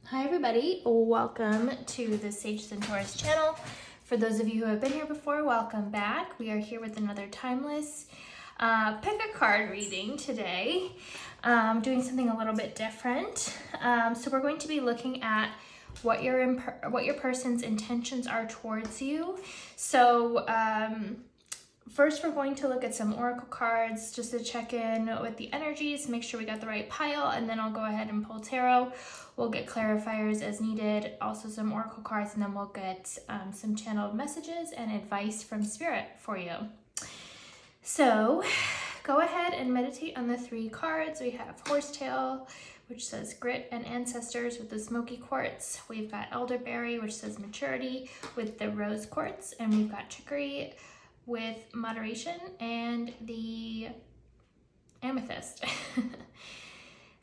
Hi everybody, welcome to the Sage Centaurus channel. For those of you who have been here before, welcome back. We are here with another timeless pick a card reading today. Doing something a little bit different. So we're going to be looking at what your person's intentions are towards you. So first, we're going to look at some oracle cards just to check in with the energies, make sure we got the right pile, and then I'll go ahead and pull tarot. We'll get clarifiers as needed, also some oracle cards, and then we'll get some channeled messages and advice from spirit for you. So go ahead and meditate on the three cards. We have Horsetail, which says grit and ancestors with the Smoky Quartz. We've got Elderberry, which says maturity with the rose quartz, and we've got Chicory with moderation and the Amethyst.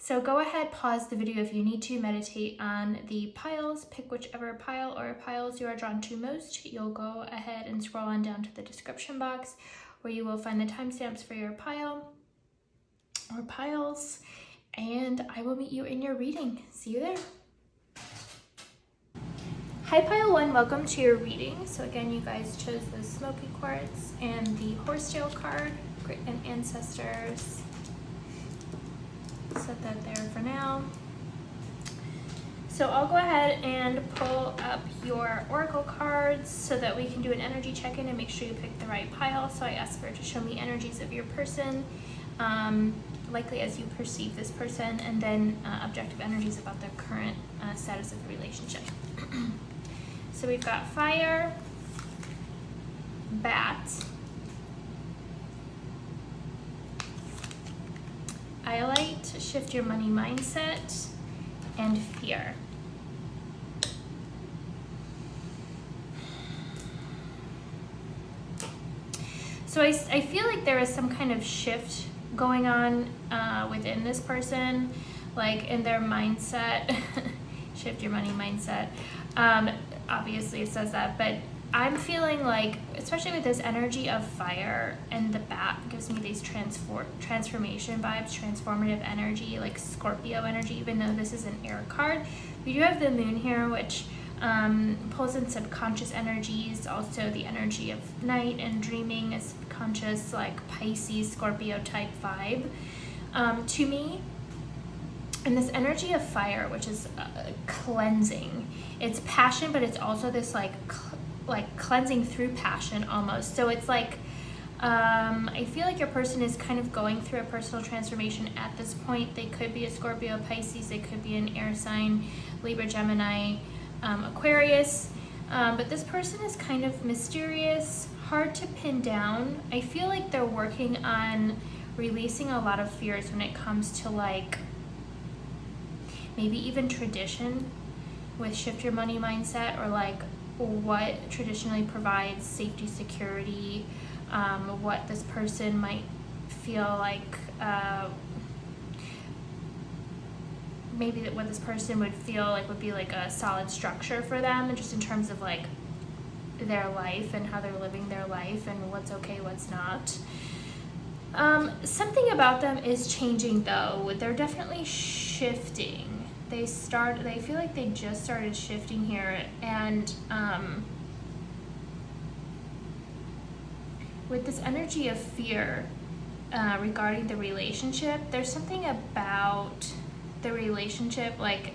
So go ahead, pause the video if you need to, meditate on the piles, pick whichever pile or piles you are drawn to most. You'll go ahead and scroll on down to the description box where you will find the timestamps for your pile or piles, and I will meet you in your reading. See you there. Hi Pile 1, welcome to your reading. So again, you guys chose the Smoky Quartz and the Horsetail card, Grit and Ancestors. Set that there for now. So I'll go ahead and pull up your oracle cards so that we can do an energy check-in and make sure you pick the right pile. So I ask Spirit to show me energies of your person, likely as you perceive this person, and then objective energies about their current status of the relationship. So we've got fire, bat, highlight, shift your money mindset, and fear. So I feel like there is some kind of shift going on within this person, like in their mindset. Shift your money mindset. Obviously it says that, but I'm feeling like, especially with this energy of fire, and the bat gives me these transformation vibes, transformative energy, like Scorpio energy, even though this is an air card. We do have the moon here, which pulls in subconscious energies, also the energy of night and dreaming, a subconscious, like Pisces, Scorpio type vibe to me. And this energy of fire, which is cleansing, it's passion, but it's also this like cleansing through passion almost. So it's like, I feel like your person is kind of going through a personal transformation at this point. They could be a Scorpio, Pisces, they could be an air sign, Libra, Gemini, Aquarius. But this person is kind of mysterious, hard to pin down. I feel like they're working on releasing a lot of fears when it comes to like, maybe even tradition with shift your money mindset, or like what traditionally provides safety, security, what this person might feel like, maybe that what this person would feel like would be like a solid structure for them, and just in terms of like their life and how they're living their life and what's okay, what's not. Something about them is changing though. They're definitely shifting. They feel like they just started shifting here, and with this energy of fear regarding the relationship, there's something about the relationship, like,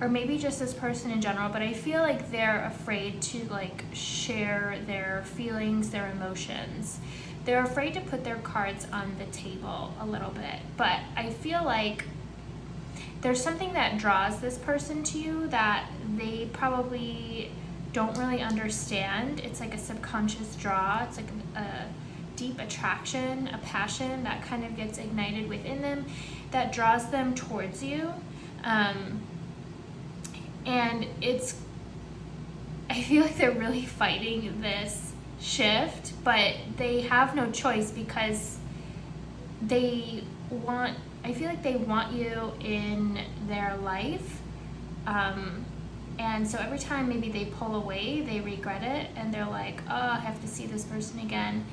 or maybe just this person in general, but I feel like they're afraid to like share their feelings, their emotions. They're afraid to put their cards on the table a little bit, but I feel like there's something that draws this person to you that they probably don't really understand. It's like a subconscious draw. It's like a deep attraction, a passion that kind of gets ignited within them that draws them towards you. And I feel like they're really fighting this shift, but they have no choice because I feel like they want you in their life, and so every time maybe they pull away, they regret it, and they're like, oh, I have to see this person again.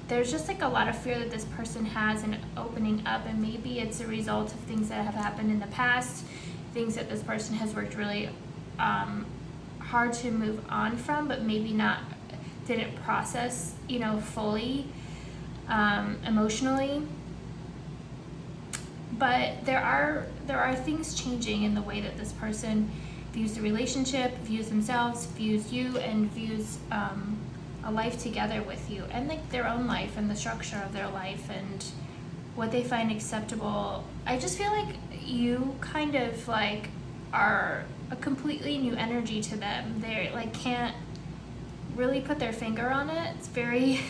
There's just like a lot of fear that this person has in opening up, and maybe it's a result of things that have happened in the past. things that this person has worked really hard to move on from, but maybe didn't process, you know, fully emotionally. But there are things changing in the way that this person views the relationship, views themselves, views you, and views a life together with you, and like their own life and the structure of their life and what they find acceptable. I just feel like you kind of like are a completely new energy to them. They like can't really put their finger on it. It's very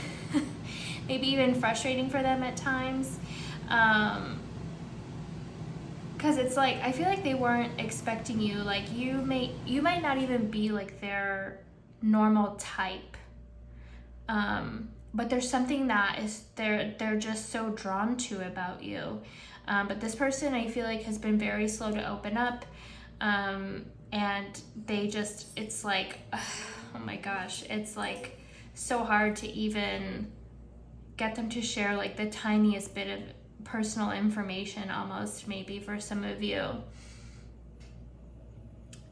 maybe even frustrating for them at times. Because it's like, I feel like they weren't expecting you. Like you might not even be like their normal type. But there's something that is they're just so drawn to about you. But this person, I feel like, has been very slow to open up. And they just, it's like, oh my gosh, it's like so hard to even get them to share like the tiniest bit of personal information, almost, maybe for some of you.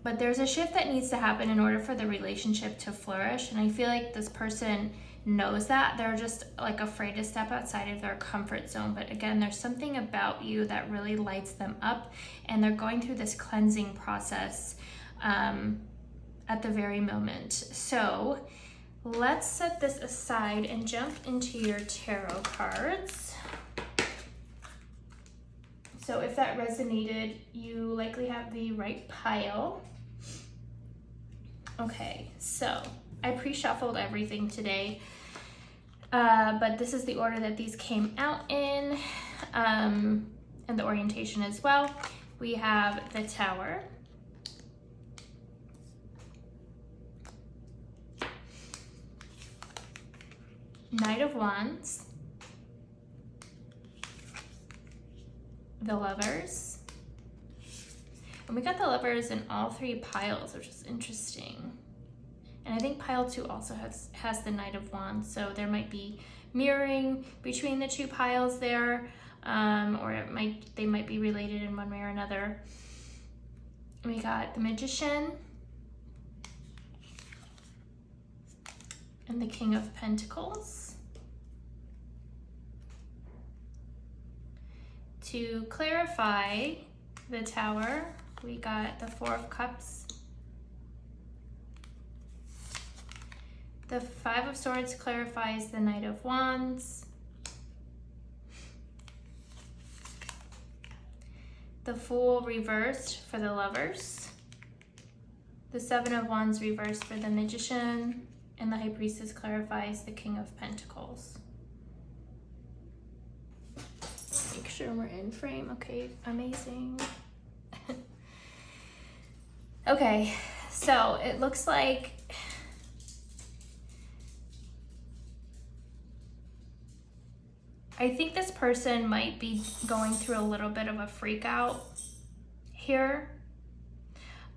But there's a shift that needs to happen in order for the relationship to flourish, and I feel like this person knows that. They're just like afraid to step outside of their comfort zone. But again, there's something about you that really lights them up, and they're going through this cleansing process at the very moment. So let's set this aside and jump into your tarot cards. So if that resonated, you likely have the right pile. Okay, so I pre-shuffled everything today, but this is the order that these came out in, and the orientation as well. We have the Tower, Knight of Wands, the Lovers, and we got the Lovers in all three piles, which is interesting. And I think pile 2 also has the Knight of Wands, so there might be mirroring between the two piles there, or they might be related in one way or another. We got the Magician and the King of Pentacles. To clarify the Tower, we got the Four of Cups. The Five of Swords clarifies the Knight of Wands. The Fool reversed for the Lovers. The Seven of Wands reversed for the Magician. And the High Priestess clarifies the King of Pentacles. Make sure we're in frame. Okay, amazing. Okay, so it looks like I think this person might be going through a little bit of a freak out here.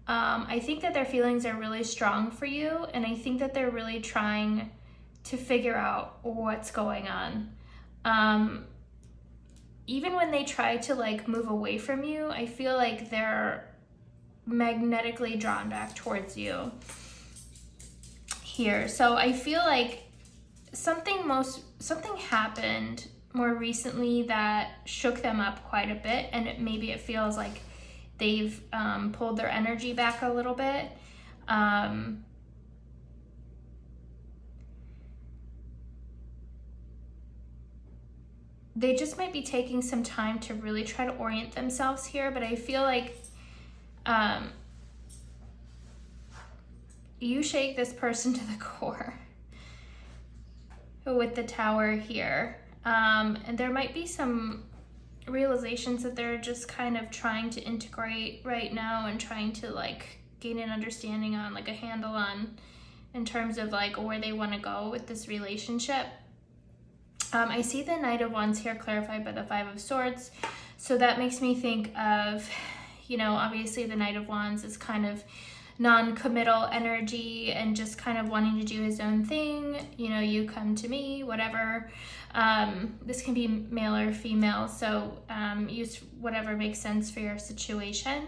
I think that their feelings are really strong for you, and I think that they're really trying to figure out what's going on. Even when they try to like move away from you, I feel like they're magnetically drawn back towards you here. So I feel like something happened more recently that shook them up quite a bit, and maybe it feels like they've pulled their energy back a little bit. They just might be taking some time to really try to orient themselves here, but I feel like you shake this person to the core with the Tower here. And there might be some realizations that they're just kind of trying to integrate right now and trying to like gain an understanding on, like a handle on, in terms of like where they want to go with this relationship. I see the Knight of Wands here clarified by the Five of Swords. So that makes me think of, you know, obviously the Knight of Wands is kind of non-committal energy and just kind of wanting to do his own thing. You know, you come to me, whatever. This can be male or female, so use whatever makes sense for your situation.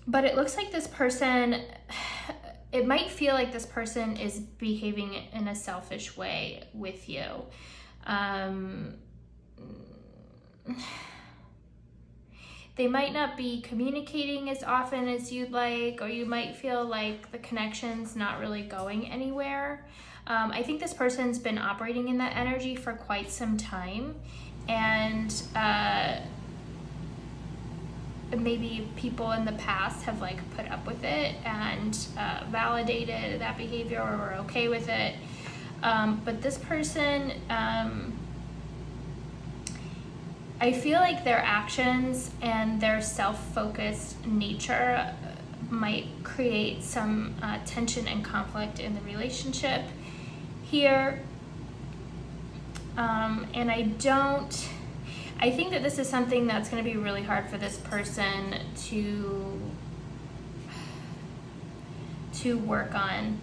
But it looks like this person, it might feel like this person is behaving in a selfish way with you. They might not be communicating as often as you'd like, or you might feel like the connection's not really going anywhere. I think this person's been operating in that energy for quite some time, and maybe people in the past have like put up with it and validated that behavior or were okay with it. But this person, I feel like their actions and their self-focused nature might create some tension and conflict in the relationship here. And I think that this is something that's going to be really hard for this person to work on.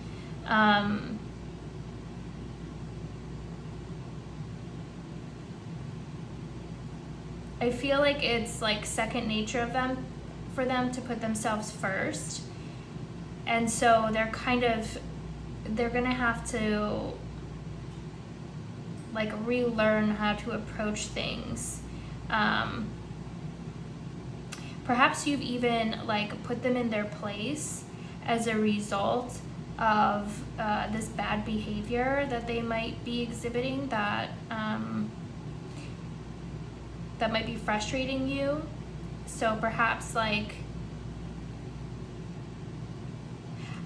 I feel like it's like second nature for them to put themselves first. And so they're gonna have to like relearn how to approach things. Perhaps you've even like put them in their place as a result of this bad behavior that they might be exhibiting that might be frustrating you. So perhaps like,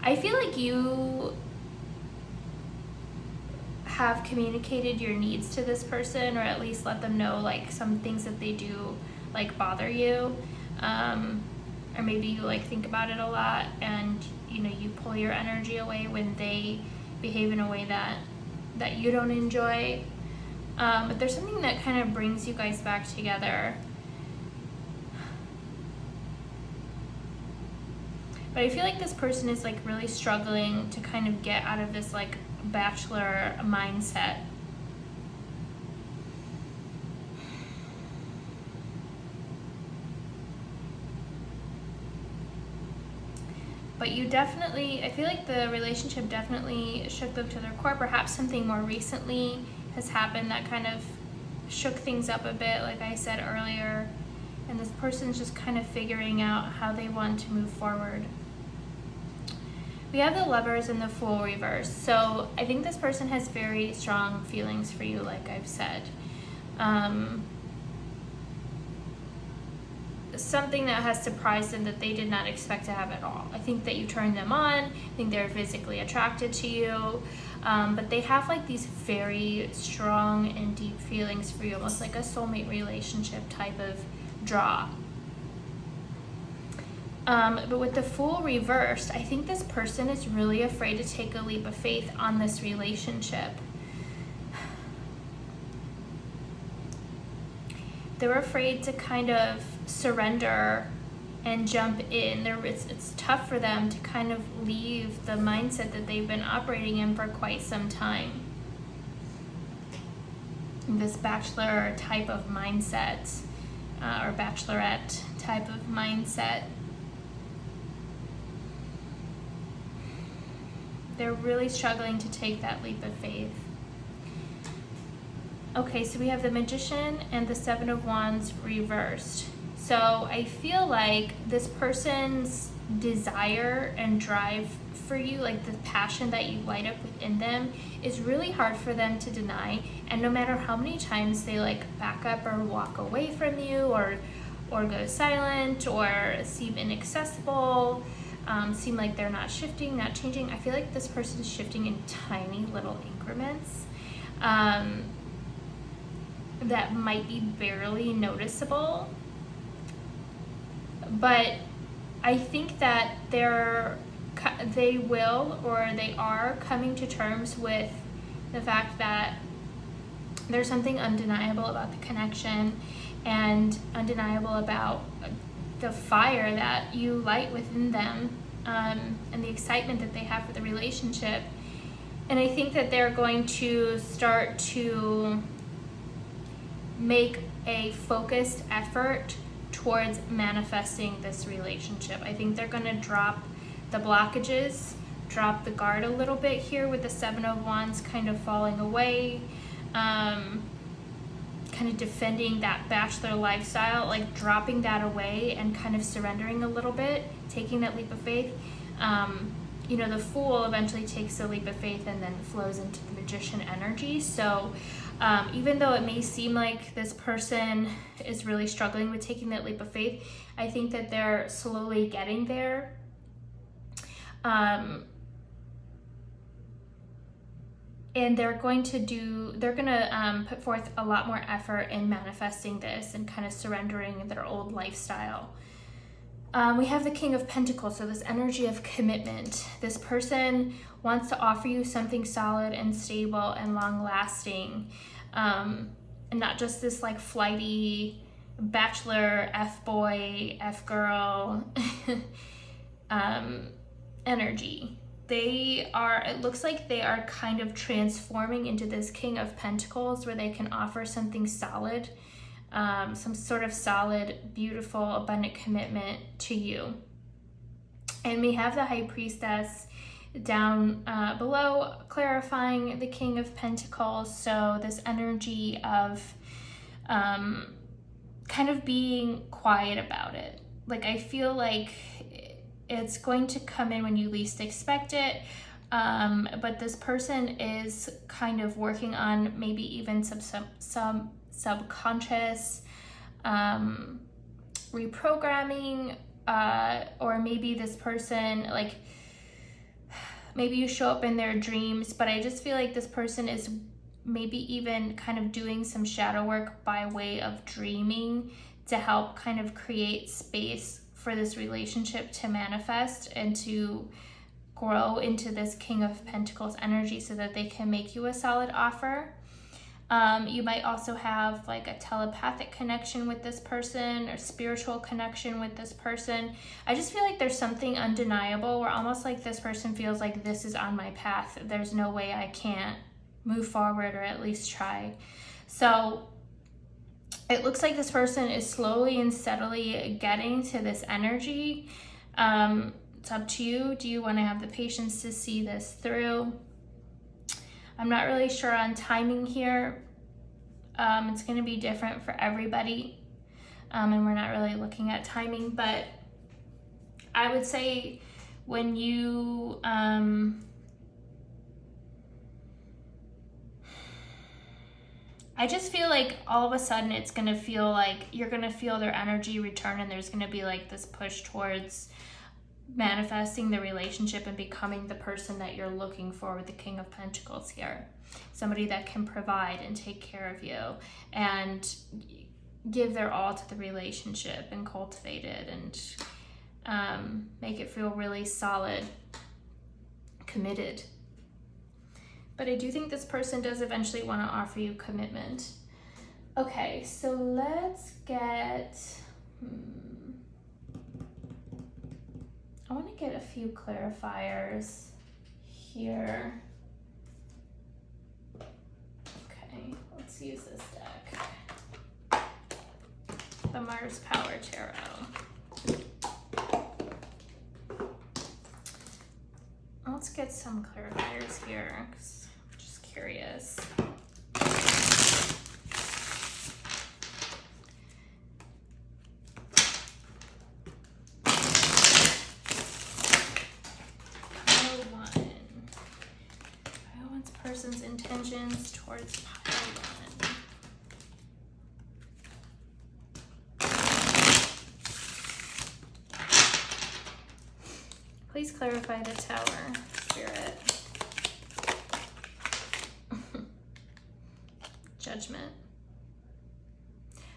I feel like you have communicated your needs to this person, or at least let them know like some things that they do like bother you, or maybe you like think about it a lot and you pull your energy away when they behave in a way that you don't enjoy. But there's something that kind of brings you guys back together. But I feel like this person is like really struggling to kind of get out of this like bachelor mindset. But I feel like the relationship definitely shook them to their core. Perhaps something more recently has happened that kind of shook things up a bit, like I said earlier. And this person's just kind of figuring out how they want to move forward. We have the Lovers and the Fool reverse. So I think this person has very strong feelings for you, like I've said. Something that has surprised them that they did not expect to have at all. I think that you turned them on. I think they're physically attracted to you. But they have like these very strong and deep feelings for you, almost like a soulmate relationship type of draw. But with the Fool reversed, I think this person is really afraid to take a leap of faith on this relationship. They're afraid to kind of surrender and jump in. It's tough for them to kind of leave the mindset that they've been operating in for quite some time. This bachelor type of mindset, or bachelorette type of mindset. They're really struggling to take that leap of faith. Okay, so we have the Magician and the Seven of Wands reversed. So I feel like this person's desire and drive for you, like the passion that you light up within them, is really hard for them to deny. And no matter how many times they like back up or walk away from you, or go silent, or seem inaccessible, seem like they're not shifting, not changing, I feel like this person is shifting in tiny little increments that might be barely noticeable. But I think that they will, or they are coming to terms with the fact that there's something undeniable about the connection, and undeniable about the fire that you light within them, and the excitement that they have for the relationship. And I think that they're going to start to make a focused effort towards manifesting this relationship. I think they're going to drop the blockages, drop the guard a little bit here with the Seven of Wands kind of falling away, kind of defending that bachelor lifestyle, like dropping that away and kind of surrendering a little bit, taking that leap of faith. You know, the Fool eventually takes a leap of faith and then flows into the Magician energy. So even though it may seem like this person is really struggling with taking that leap of faith, I think that they're slowly getting there. And they're going to put forth a lot more effort in manifesting this and kind of surrendering their old lifestyle. We have the King of Pentacles, so this energy of commitment. This person wants to offer you something solid and stable and long-lasting, and not just this like flighty bachelor, F-boy, F-girl energy. It looks like they are kind of transforming into this King of Pentacles where they can offer something solid, some sort of solid, beautiful, abundant commitment to you. And we have the High Priestess down below, clarifying the King of Pentacles. So this energy of kind of being quiet about it. Like, I feel like it's going to come in when you least expect it, but this person is kind of working on maybe even some subconscious reprogramming, or maybe this person, like, maybe you show up in their dreams, but I just feel like this person is maybe even kind of doing some shadow work by way of dreaming to help kind of create space for this relationship to manifest and to grow into this King of Pentacles energy so that they can make you a solid offer. You might also have like a telepathic connection with this person or spiritual connection with this person. I just feel like there's something undeniable where almost like this person feels like this is on my path. There's no way I can't move forward or at least try. So it looks like this person is slowly and steadily getting to this energy. It's up to you. Do you want to have the patience to see this through? I'm not really sure on timing here. It's going to be different for everybody. And we're not really looking at timing, but I would say when you, I just feel like all of a sudden it's going to feel like you're going to feel their energy return, and there's going to be like this push towards manifesting the relationship and becoming the person that you're looking for with the King of Pentacles here. Somebody that can provide and take care of you and give their all to the relationship and cultivate it and make it feel really solid, committed. But I do think this person does eventually want to offer you commitment. Okay, so let's get... I want to get a few clarifiers here. Okay, let's use this deck. The Mars Power Tarot. Let's get some clarifiers here, because I'm just curious. Person's intentions towards pile one. Please clarify the Tower, Spirit. Judgment.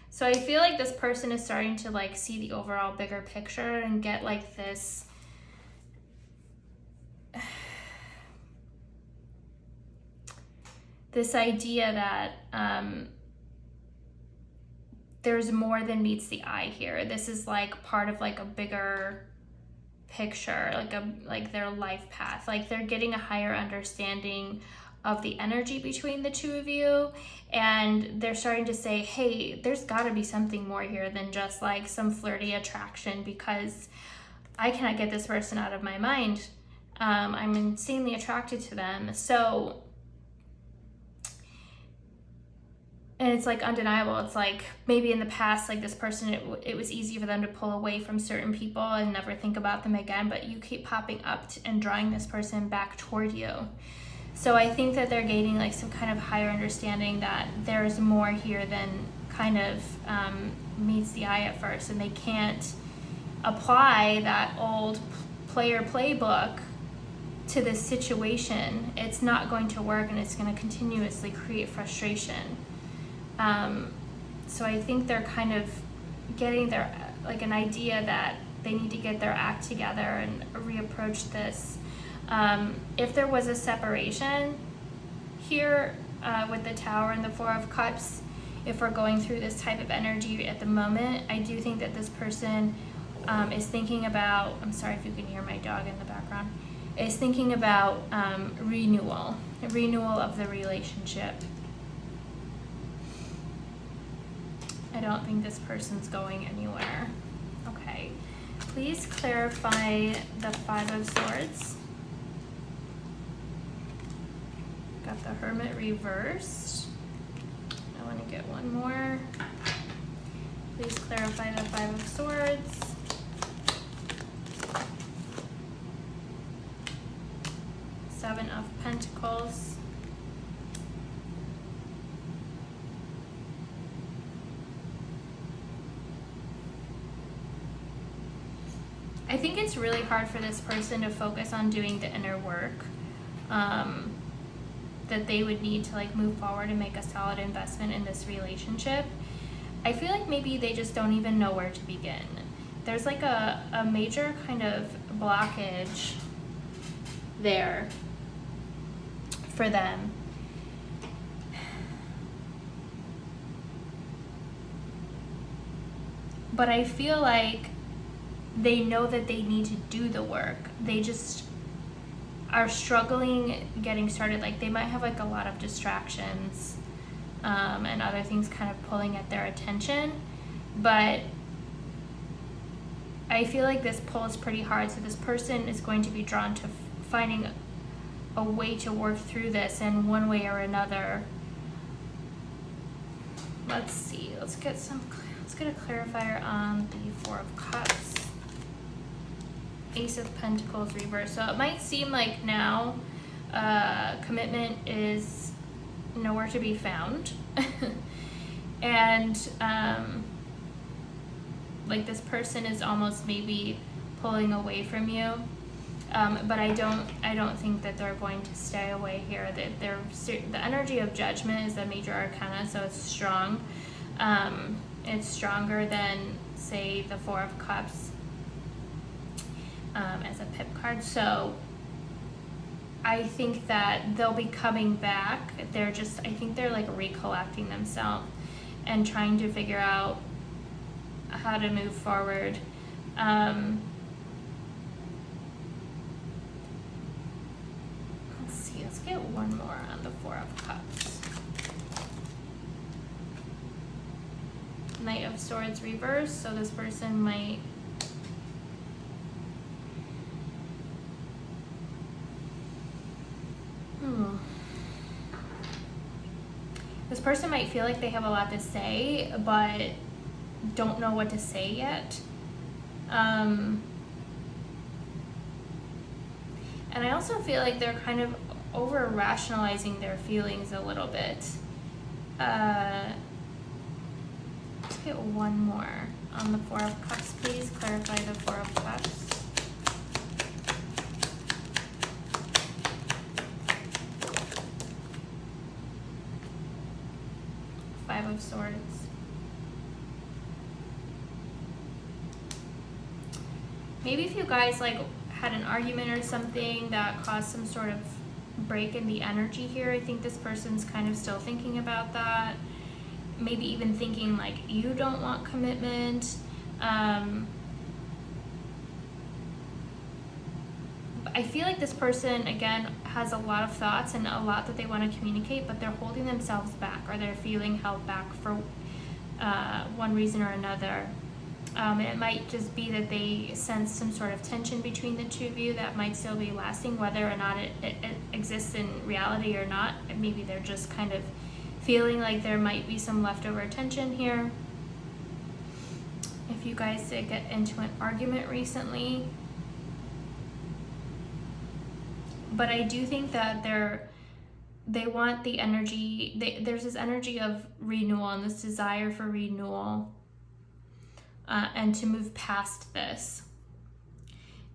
So I feel like this person is starting to like see the overall bigger picture and get like this idea that there's more than meets the eye here. This is like part of like a bigger picture, like their life path. Like they're getting a higher understanding of the energy between the two of you, and they're starting to say, hey, there's got to be something more here than just like some flirty attraction, because I cannot get this person out of my mind. I'm insanely attracted to them. So, and it's like undeniable. It's like maybe in the past, like this person, it was easy for them to pull away from certain people and never think about them again, but you keep popping up and drawing this person back toward you. So I think that they're gaining like some kind of higher understanding that there's more here than kind of meets the eye at first, and they can't apply that old player playbook to this situation. It's not going to work, and it's going to continuously create frustration. So I think they're kind of getting their, like, an idea that they need to get their act together and reapproach this. If there was a separation here with the Tower and the Four of Cups, if we're going through this type of energy at the moment, I do think that this person is thinking about, I'm sorry if you can hear my dog in the background, is thinking about renewal of the relationship. I don't think this person's going anywhere. Okay, please clarify the Five of Swords. Got the Hermit reversed. I want to get one more. Please clarify the Five of Swords. Seven of Pentacles. I think it's really hard for this person to focus on doing the inner work that they would need to like move forward and make a solid investment in this relationship. I feel like maybe they just don't even know where to begin. There's like a major kind of blockage there for them. But I feel like they know that they need to do the work. They just are struggling getting started. Like they might have like a lot of distractions and other things kind of pulling at their attention. But I feel like this pull is pretty hard. So this person is going to be drawn to finding a way to work through this in one way or another. Let's see. Let's get a clarifier on the Four of Cups. Ace of Pentacles reverse. So it might seem like now commitment is nowhere to be found. And like this person is almost maybe pulling away from you. But I don't think that they're going to stay away here. The energy of Judgment is a major arcana, so it's strong. It's stronger than, say, the Four of Cups as a pip card. So I think that they'll be coming back. I think they're like recollecting themselves and trying to figure out how to move forward. Let's get one more on the Four of Cups. Knight of Swords reverse, so this person might this person might feel like they have a lot to say, but don't know what to say yet. And I also feel like they're kind of over-rationalizing their feelings a little bit. Let's get one more on the Four of Cups, please. Clarify the Four of Cups. Five of Swords. Maybe if you guys like had an argument or something that caused some sort of break in the energy here, I think this person's kind of still thinking about that. Maybe even thinking like you don't want commitment. I I feel like this person, again, has a lot of thoughts and a lot that they want to communicate, but they're holding themselves back, or they're feeling held back for one reason or another. It might just be that they sense some sort of tension between the two of you that might still be lasting, whether or not it exists in reality or not. Maybe they're just kind of feeling like there might be some leftover tension here. If you guys did get into an argument recently. But I do think that they want the energy, there's this energy of renewal and this desire for renewal, and to move past this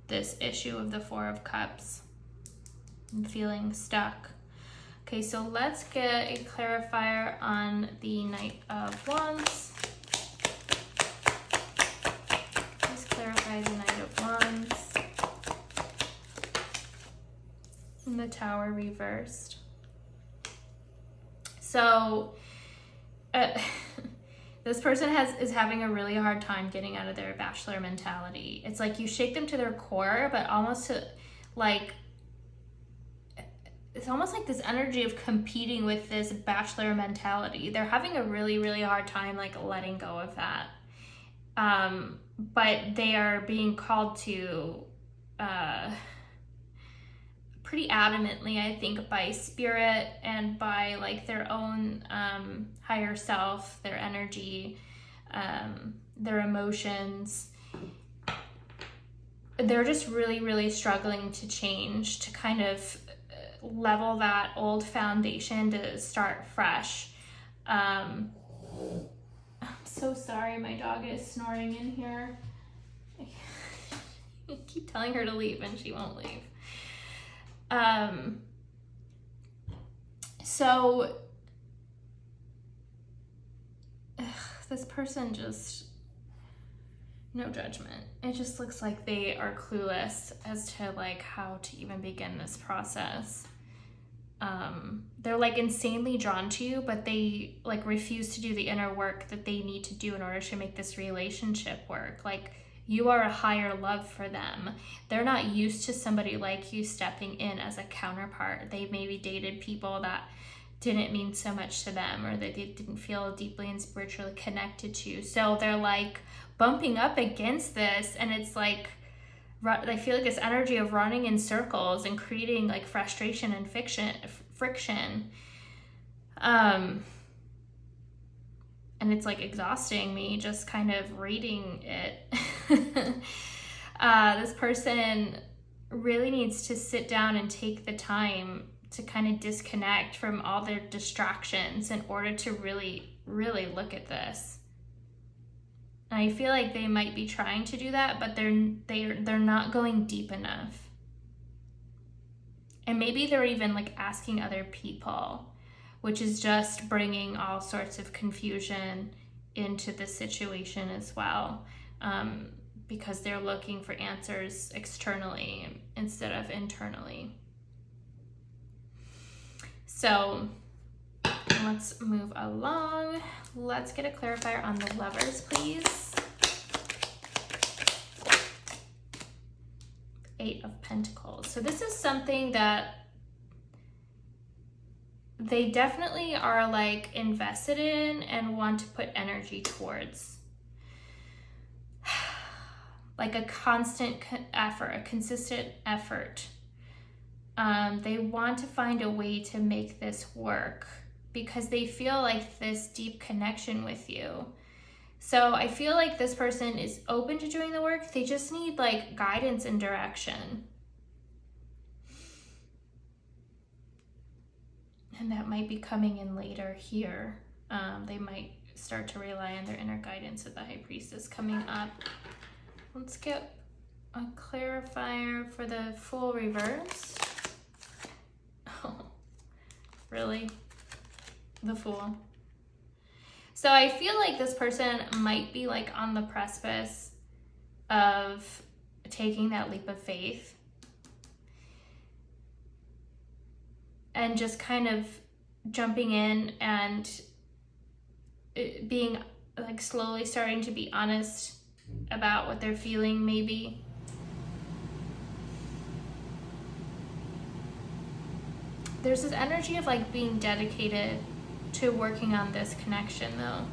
issue of the Four of Cups and feeling stuck. Okay, so let's get a clarifier on the Knight of Wands. Let's clarify the Knight of Wands. And the Tower reversed. So this person is having a really hard time getting out of their bachelor mentality. It's like you shake them to their core, but almost to like, it's almost like this energy of competing with this bachelor mentality. They're having a really, really hard time like letting go of that. But they are being called to pretty adamantly, I think, by spirit and by like their own higher self, their energy, their emotions. They're just really, really struggling to change, to kind of level that old foundation to start fresh. I'm so sorry, my dog is snoring in here. I keep telling her to leave and she won't leave. So this person just, no judgment. It just looks like they are clueless as to like how to even begin this process. They're like insanely drawn to you, but they like refuse to do the inner work that they need to do in order to make this relationship work. Like, you are a higher love for them. They're not used to somebody like you stepping in as a counterpart. They maybe dated people that didn't mean so much to them, or that they didn't feel deeply and spiritually connected to. So they're like bumping up against this, and it's like, I feel like this energy of running in circles and creating like frustration and friction. And it's like exhausting me just kind of reading it. This person really needs to sit down and take the time to kind of disconnect from all their distractions in order to really, really look at this. And I feel like they might be trying to do that, but they're not going deep enough. And maybe they're even like asking other people, which is just bringing all sorts of confusion into the situation as well, because they're looking for answers externally instead of internally. So let's move along. Let's get a clarifier on the Lovers, please. 8 of Pentacles. So this is something that they definitely are like invested in and want to put energy towards. Like a constant effort, a consistent effort. They want to find a way to make this work because they feel like this deep connection with you. So I feel like this person is open to doing the work. They just need like guidance and direction. And that might be coming in later here. They might start to rely on their inner guidance with the High Priestess coming up. Let's get a clarifier for the Fool reverse. Oh, really? The Fool. So I feel like this person might be like on the precipice of taking that leap of faith and just kind of jumping in and being like slowly starting to be honest about what they're feeling maybe. There's this energy of like being dedicated to working on this connection though.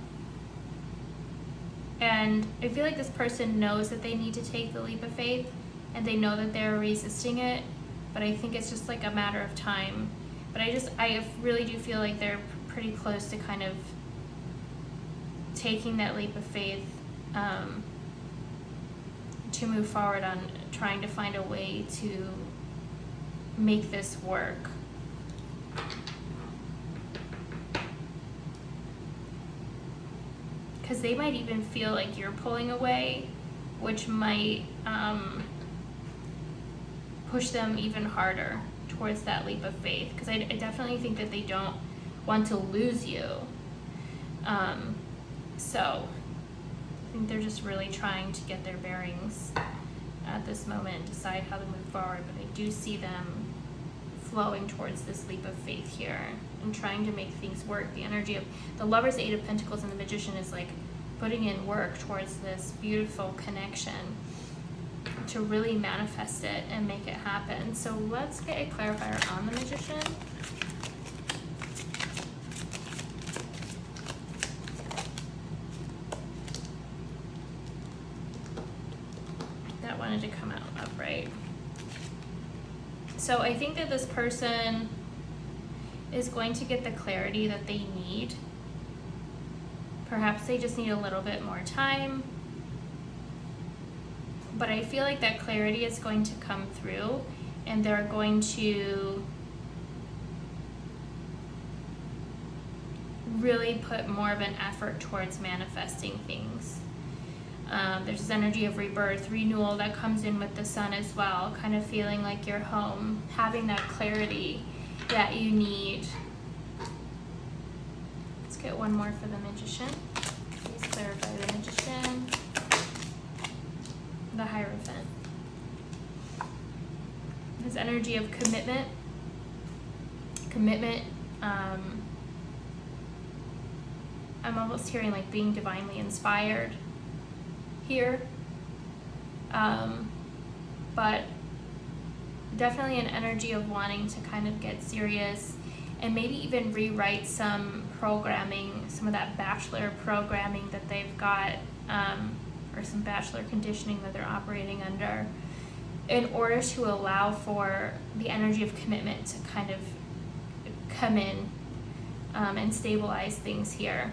And I feel like this person knows that they need to take the leap of faith, and they know that they're resisting it, but I think it's just like a matter of time. But I really do feel like they're pretty close to kind of taking that leap of faith to move forward on trying to find a way to make this work. Because they might even feel like you're pulling away, which might push them even harder towards that leap of faith. Because I definitely think that they don't want to lose you. So I think they're just really trying to get their bearings at this moment and decide how to move forward. But I do see them flowing towards this leap of faith here and trying to make things work. The energy of the Lover's, Eight of Pentacles, and the Magician is like putting in work towards this beautiful connection to really manifest it and make it happen. So let's get a clarifier on the Magician. That wanted to come out upright. So I think that this person is going to get the clarity that they need. Perhaps they just need a little bit more time. But I feel like that clarity is going to come through, and they're going to really put more of an effort towards manifesting things. There's this energy of rebirth, renewal that comes in with the Sun as well, kind of feeling like you're home, having that clarity that you need. Let's get one more for the Magician. Please clarify the Magician. The Hierophant. This energy of commitment. I'm almost hearing like being divinely inspired here. But definitely an energy of wanting to kind of get serious and maybe even rewrite some programming, some of that bachelor programming that they've got, or some bachelor conditioning that they're operating under, in order to allow for the energy of commitment to kind of come in and stabilize things here.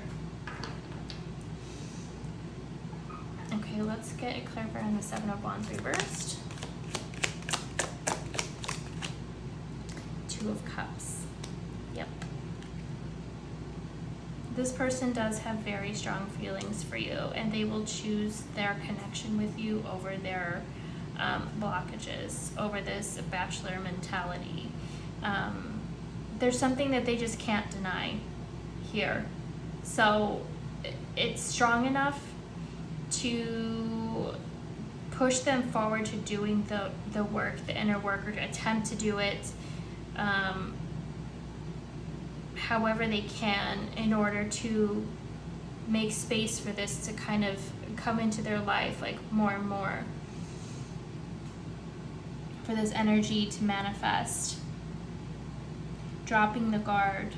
Okay, let's get a clarifier on the Seven of Wands reversed. Two of Cups. Yep. This person does have very strong feelings for you, and they will choose their connection with you over their blockages, over this bachelor mentality. There's something that they just can't deny here. So it's strong enough to push them forward to doing the work, the inner work, or to attempt to do it however they can in order to make space for this to kind of come into their life like more and more, for this energy to manifest, dropping the guard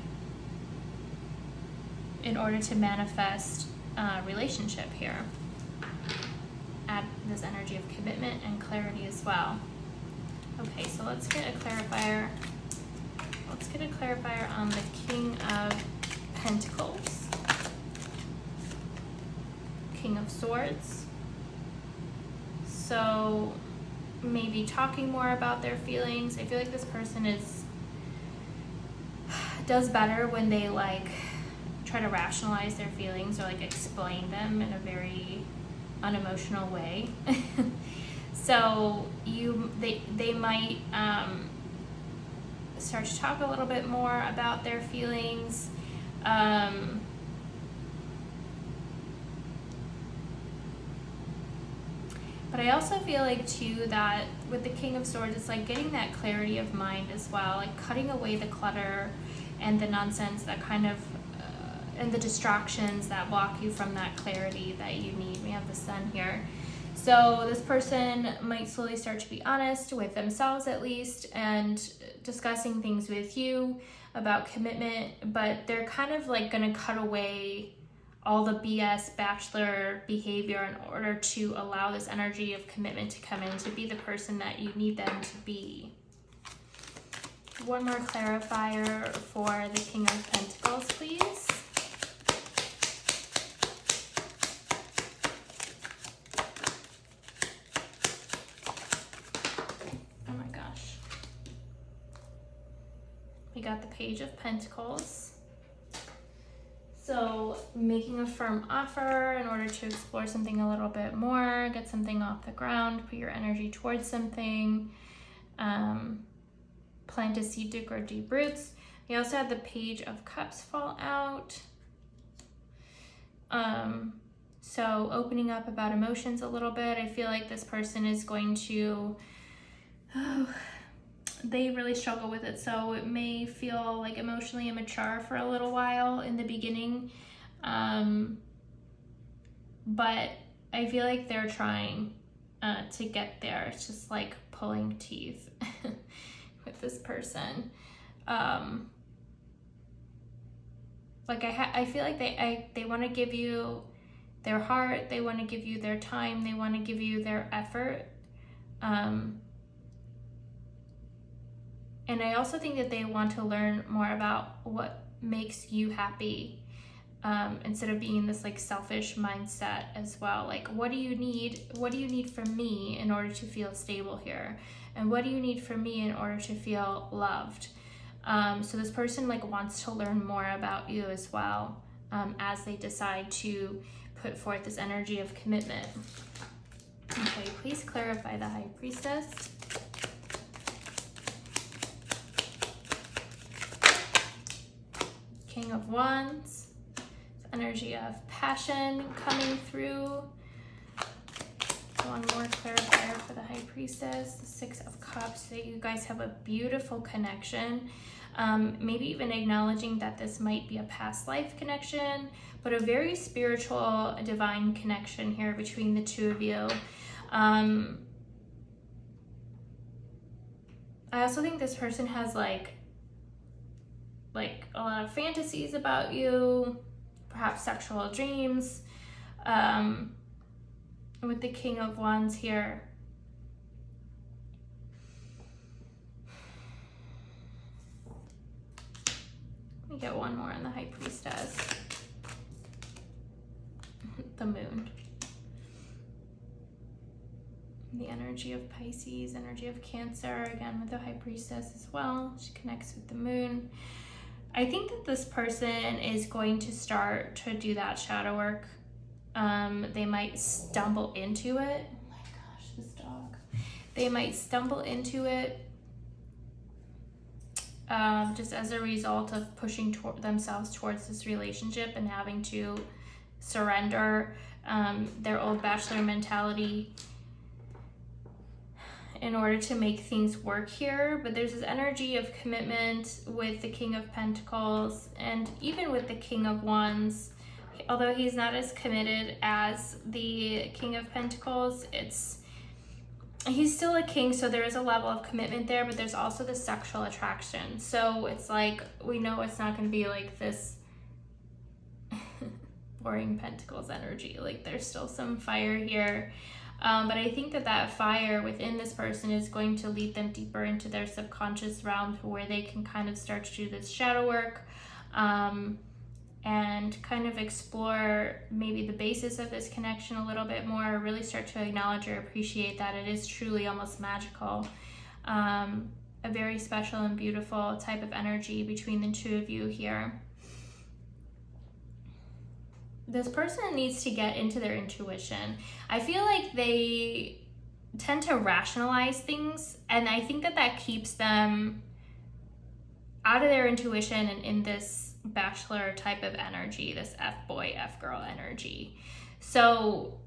in order to manifest a relationship here. Add this energy of commitment and clarity as well. Okay, so let's get a clarifier. Let's get a clarifier on the King of Pentacles, King of Swords. So maybe talking more about their feelings. I feel like this person does better when they like try to rationalize their feelings or like explain them in a very unemotional way. So they might start to talk a little bit more about their feelings. But I also feel like too that with the King of Swords, it's like getting that clarity of mind as well, like cutting away the clutter and the nonsense that kind of and the distractions that block you from that clarity that you need. We have the Sun here. So this person might slowly start to be honest with themselves at least, and discussing things with you about commitment, but they're kind of like going to cut away all the BS bachelor behavior in order to allow this energy of commitment to come in, to be the person that you need them to be. One more clarifier for the King of Pentacles, please. Oh my gosh. We got the Page of Pentacles. So making a firm offer in order to explore something a little bit more, get something off the ground, put your energy towards something, plant a seed to grow deep roots. We also had the Page of Cups fall out. So opening up about emotions a little bit. I feel like this person is going to, they really struggle with it, so it may feel like emotionally immature for a little while in the beginning, but I feel like they're trying to get there. It's just like pulling teeth with this person. Like I feel like they want to give you their heart, they want to give you their time, they want to give you their effort. And I also think that they want to learn more about what makes you happy, instead of being in this like selfish mindset as well. Like, what do you need? What do you need from me in order to feel stable here? And what do you need from me in order to feel loved? So this person like wants to learn more about you as well, as they decide to put forth this energy of commitment. Okay, please clarify the High Priestess. King of Wands, energy of passion coming through. One more clarifier for the High Priestess, the Six of Cups. So you guys have a beautiful connection. Maybe even acknowledging that this might be a past life connection, but a very spiritual, divine connection here between the two of you. I also think this person has like a lot of fantasies about you, perhaps sexual dreams. With the King of Wands here, let me get one more on the High Priestess. The Moon. The energy of Pisces, energy of Cancer, again with the High Priestess as well. She connects with the Moon. I think that this person is going to start to do that shadow work. They might stumble into it. Oh my gosh, this dog. They might stumble into it just as a result of pushing themselves towards this relationship and having to surrender their old bachelor mentality in order to make things work here. But there's this energy of commitment with the King of Pentacles, and even with the King of Wands. Although he's not as committed as the King of Pentacles, he's still a king, so there is a level of commitment there, but there's also the sexual attraction. So it's like, we know it's not going to be like this boring Pentacles energy. Like, there's still some fire here. But I think that fire within this person is going to lead them deeper into their subconscious realm, to where they can kind of start to do this shadow work, and kind of explore maybe the basis of this connection a little bit more, really start to acknowledge or appreciate that it is truly almost magical. A very special and beautiful type of energy between the two of you here. This person needs to get into their intuition. I feel like they tend to rationalize things, and I think that keeps them out of their intuition and in this bachelor type of energy, this F-boy, F-girl energy. So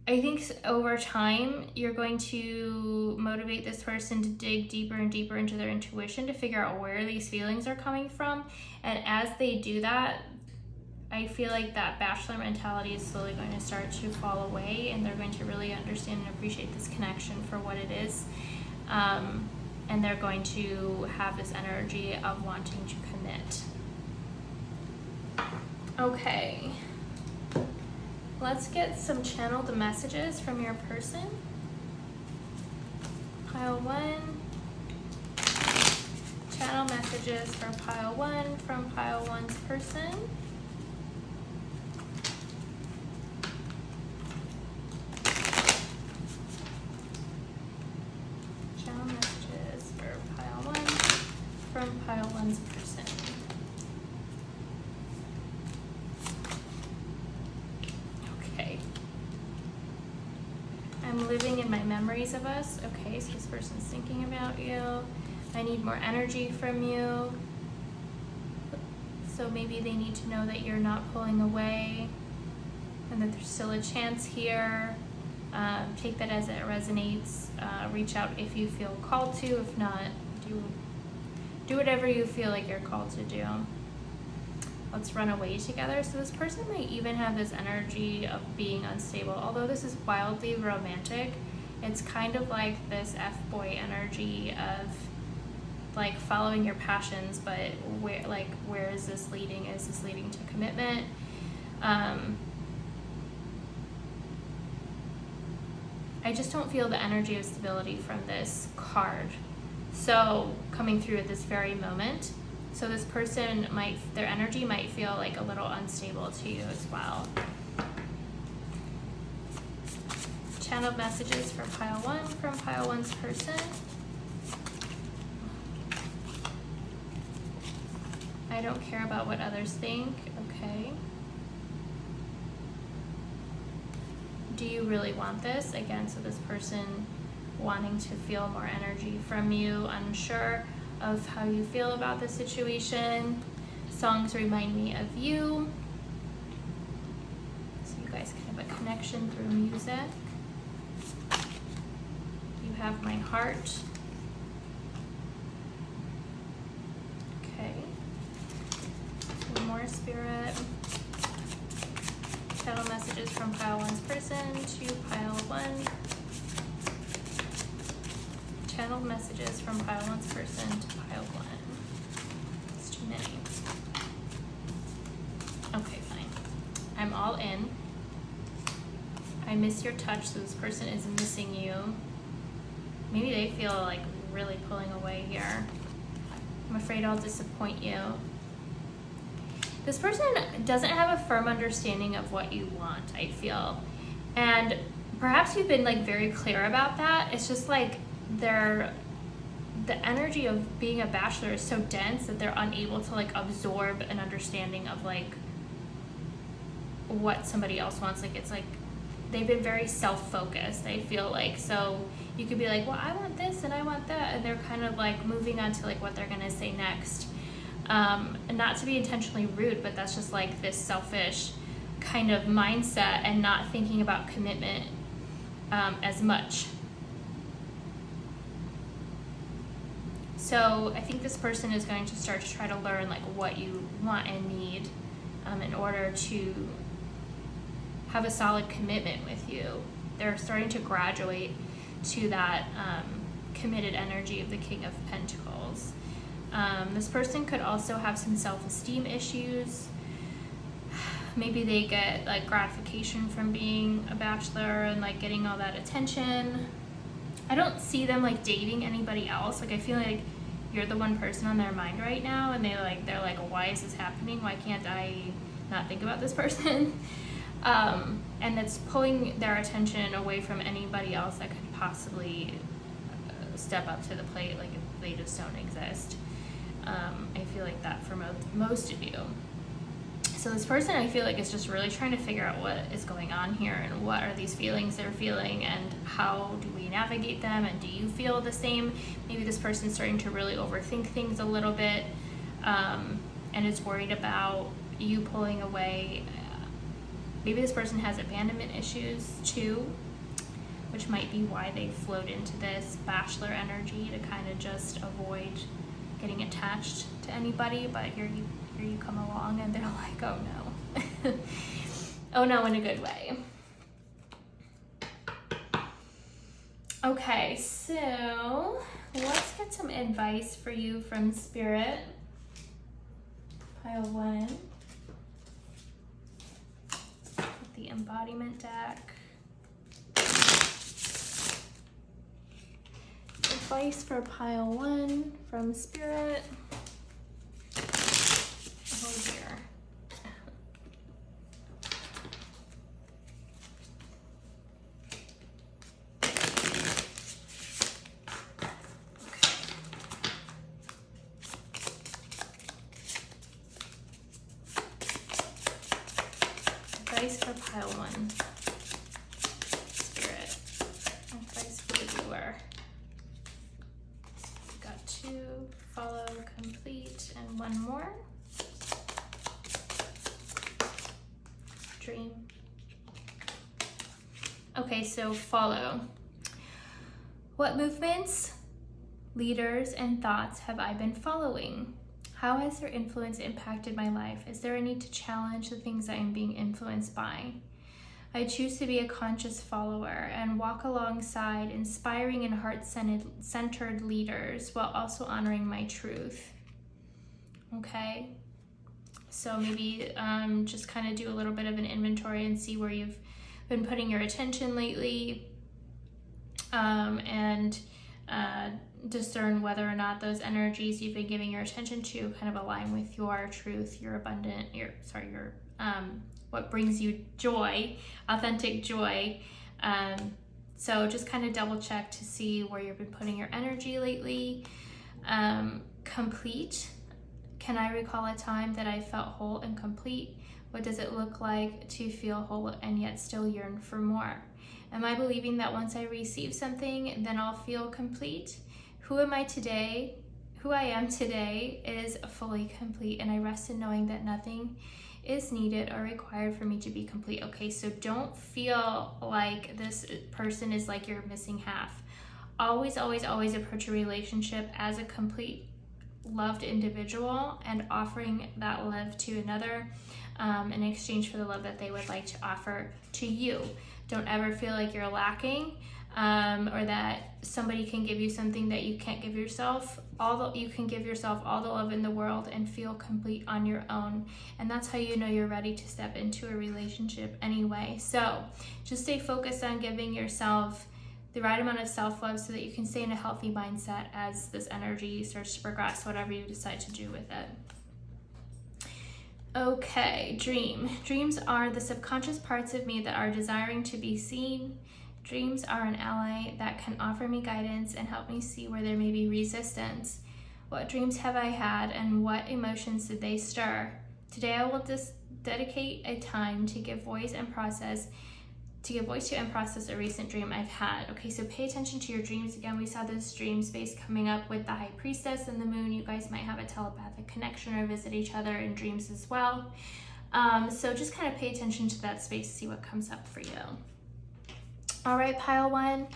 I think over time, you're going to motivate this person to dig deeper and deeper into their intuition to figure out where these feelings are coming from. And as they do that, I feel like that bachelor mentality is slowly going to start to fall away, and they're going to really understand and appreciate this connection for what it is. And they're going to have this energy of wanting to commit. Okay. Let's get some channeled messages from your person. Pile 1. Channel messages for pile 1 from pile 1's person. Channel messages for pile 1 from pile 1's person. Okay. I'm living in my memories of us. Okay, so this person's thinking about you. I need more energy from you. So maybe they need to know that you're not pulling away and that there's still a chance here. Take that as it resonates. Reach out if you feel called to. If not, do whatever you feel like you're called to do. Let's run away together. So this person might even have this energy of being unstable. Although this is wildly romantic, it's kind of like this F-boy energy of like following your passions, but where is this leading? Is this leading to commitment? I just don't feel the energy of stability from this card. So coming through at this very moment. So this person their energy might feel like a little unstable to you as well. Channeled messages for pile 1 from pile 1's person. I don't care about what others think. Okay. Do you really want this? Again, so this person wanting to feel more energy from you, unsure of how you feel about the situation. Songs remind me of you. So you guys can have a connection through music. You have my heart. Okay. One more, Spirit. Channel messages from pile 1's person to pile 1. Channeled messages from pile 1's person to pile 1. It's too many. Okay, fine. I'm all in. I miss your touch, so this person is missing you. Maybe they feel like really pulling away here. I'm afraid I'll disappoint you. This person doesn't have a firm understanding of what you want, I feel. And perhaps you've been like very clear about that. It's just like the energy of being a bachelor is so dense that they're unable to like absorb an understanding of like what somebody else wants. Like it's like they've been very self-focused, I feel like. So you could be like, well, I want this and I want that, and they're kind of like moving on to like what they're gonna say next. And not to be intentionally rude, but that's just like this selfish kind of mindset and not thinking about commitment as much. So I think this person is going to start to try to learn like what you want and need in order to have a solid commitment with you. They're starting to graduate to that committed energy of the King of Pentacles. This person could also have some self-esteem issues. Maybe they get like gratification from being a bachelor and like getting all that attention. I don't see them like dating anybody else. Like I feel like you're the one person on their mind right now, and they're like, why is this happening? Why can't I not think about this person? And it's pulling their attention away from anybody else that could possibly step up to the plate. Like if they just don't exist. I feel like that for most of you. So this person, I feel like, is just really trying to figure out what is going on here and what are these feelings they're feeling and how do we navigate them, and do you feel the same? Maybe this person's starting to really overthink things a little bit and is worried about you pulling away. Maybe this person has abandonment issues too, which might be why they flowed into this bachelor energy to kind of just avoid getting attached to anybody. But here you come along and they're like, oh no. Oh no, in a good way. Okay, so let's get some advice for you from Spirit. Pile 1. The embodiment deck. Advice for pile 1 from Spirit. Oh dear. Advice for pile 1. Spirit. Advice for the viewer. Got 2, follow, complete, and 1 more. Dream. Okay, so follow. What movements, leaders, and thoughts have I been following? How has their influence impacted my life? Is there a need to challenge the things I am being influenced by? I choose to be a conscious follower and walk alongside inspiring and heart-centered leaders while also honoring my truth. Okay, so maybe just kind of do a little bit of an inventory and see where you've been putting your attention lately, and discern whether or not those energies you've been giving your attention to kind of align with your truth, your what brings you joy, authentic joy. So just kind of double check to see where you've been putting your energy lately. Complete. Can I recall a time that I felt whole and complete? What does it look like to feel whole and yet still yearn for more? Am I believing that once I receive something, then I'll feel complete? Who am I today? Who I am today is fully complete, and I rest in knowing that nothing is needed or required for me to be complete. Okay, so don't feel like this person is like your missing half. Always, always, always approach a relationship as a complete loved individual and offering that love to another in exchange for the love that they would like to offer to you. Don't ever feel like you're lacking, or that somebody can give you something that you can't give yourself. You can give yourself all the love in the world and feel complete on your own. And that's how you know you're ready to step into a relationship anyway. So just stay focused on giving yourself the right amount of self-love so that you can stay in a healthy mindset as this energy starts to progress, whatever you decide to do with it. Okay, dream. Dreams are the subconscious parts of me that are desiring to be seen. Dreams are an ally that can offer me guidance and help me see where there may be resistance. What dreams have I had and what emotions did they stir? Today I will dedicate a time to give voice to and process a recent dream I've had. Okay, so pay attention to your dreams. Again, we saw this dream space coming up with the High Priestess and the Moon. You guys might have a telepathic connection or visit each other in dreams as well. So just kind of pay attention to that space, see what comes up for you. All right, pile 1.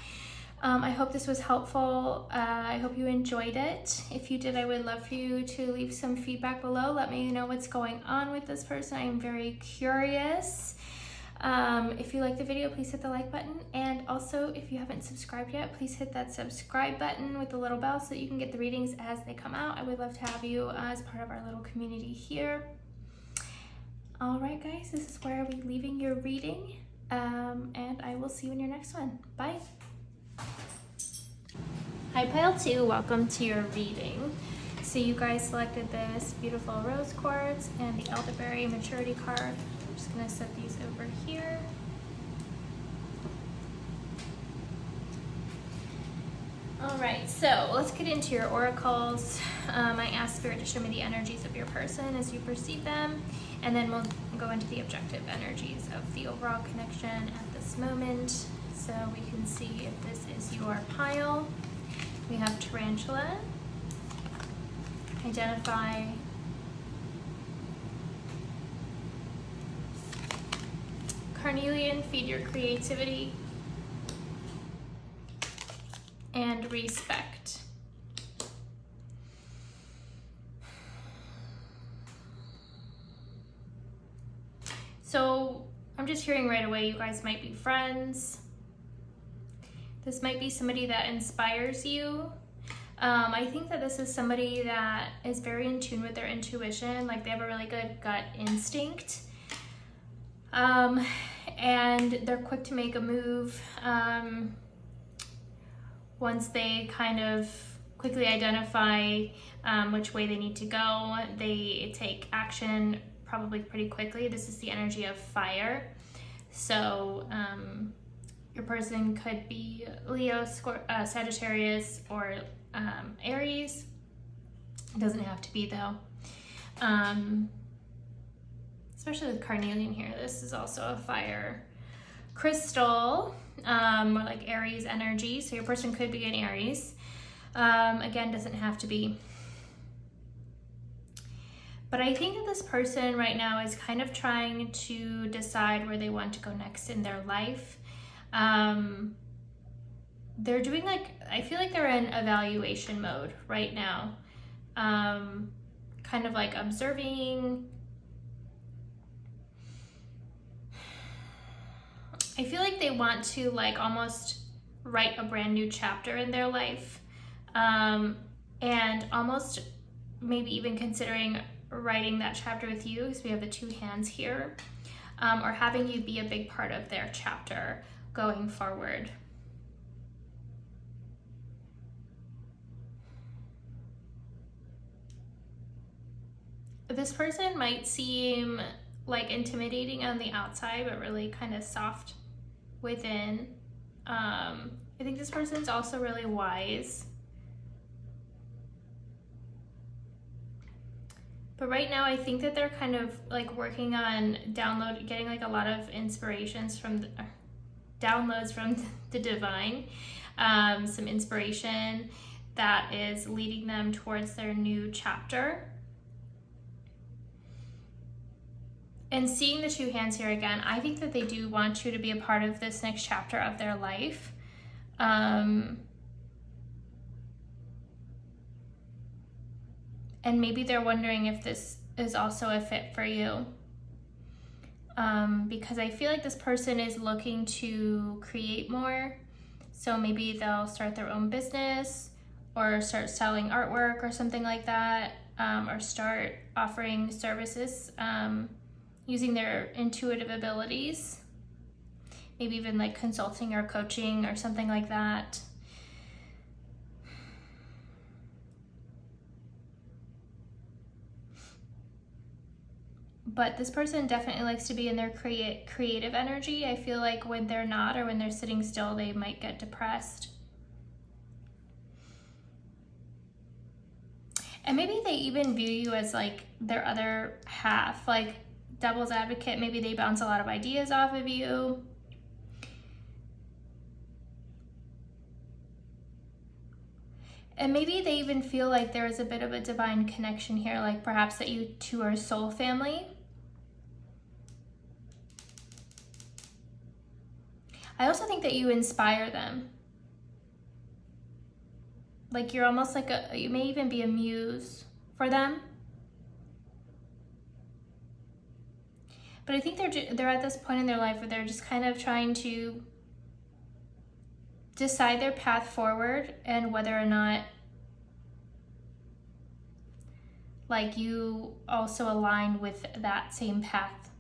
I hope this was helpful. I hope you enjoyed it. If you did, I would love for you to leave some feedback below. Let me know what's going on with this person. I'm very curious. If you like the video, please hit the like button. And also, if you haven't subscribed yet, please hit that subscribe button with the little bell so that you can get the readings as they come out. I would love to have you as part of our little community here. All right, guys, this is where I'll be leaving your reading. And I will see you in your next one. Bye. Hi, pile 2. Welcome to your reading. So you guys selected this beautiful rose quartz and the elderberry maturity card. I'm just going to set these over here. All right, so let's get into your oracles. I asked Spirit to show me the energies of your person as you perceive them, and then we'll go into the objective energies of the overall connection at this moment, so we can see if this is your pile. We have tarantula. Identify. Carnelian, feed your creativity. And respect. just hearing right away, you guys might be friends. This might be somebody that inspires you. I think that this is somebody that is very in tune with their intuition, like they have a really good gut instinct. And they're quick to make a move. Once they kind of quickly identify which way they need to go, they take action probably pretty quickly. This is the energy of fire. So your person could be Leo, Sagittarius, or Aries. It doesn't have to be though. Especially with carnelian here, this is also a fire crystal, more like Aries energy. So your person could be an Aries. Again, doesn't have to be. But I think that this person right now is kind of trying to decide where they want to go next in their life. They're doing like, I feel like they're in evaluation mode right now. Kind of like observing. I feel like they want to like almost write a brand new chapter in their life. And almost maybe even considering writing that chapter with you, because we have the two hands here, or having you be a big part of their chapter going forward. This person might seem like intimidating on the outside, but really kind of soft within. I think this person's also really wise. But right now, I think that they're kind of like working on getting like a lot of inspirations from downloads from the divine, some inspiration that is leading them towards their new chapter. And seeing the two hands here again, I think that they do want you to be a part of this next chapter of their life. And maybe they're wondering if this is also a fit for you. Because I feel like this person is looking to create more. So maybe they'll start their own business or start selling artwork or something like that, or start offering services using their intuitive abilities. Maybe even like consulting or coaching or something like that. But this person definitely likes to be in their creative energy. I feel like when they're not, or when they're sitting still, they might get depressed. And maybe they even view you as like their other half, like devil's advocate. Maybe they bounce a lot of ideas off of you. And maybe they even feel like there is a bit of a divine connection here, like perhaps that you two are soul family. I also think that you inspire them. Like you're almost like you may even be a muse for them. But I think they're at this point in their life where they're just kind of trying to decide their path forward, and whether or not like you also align with that same path,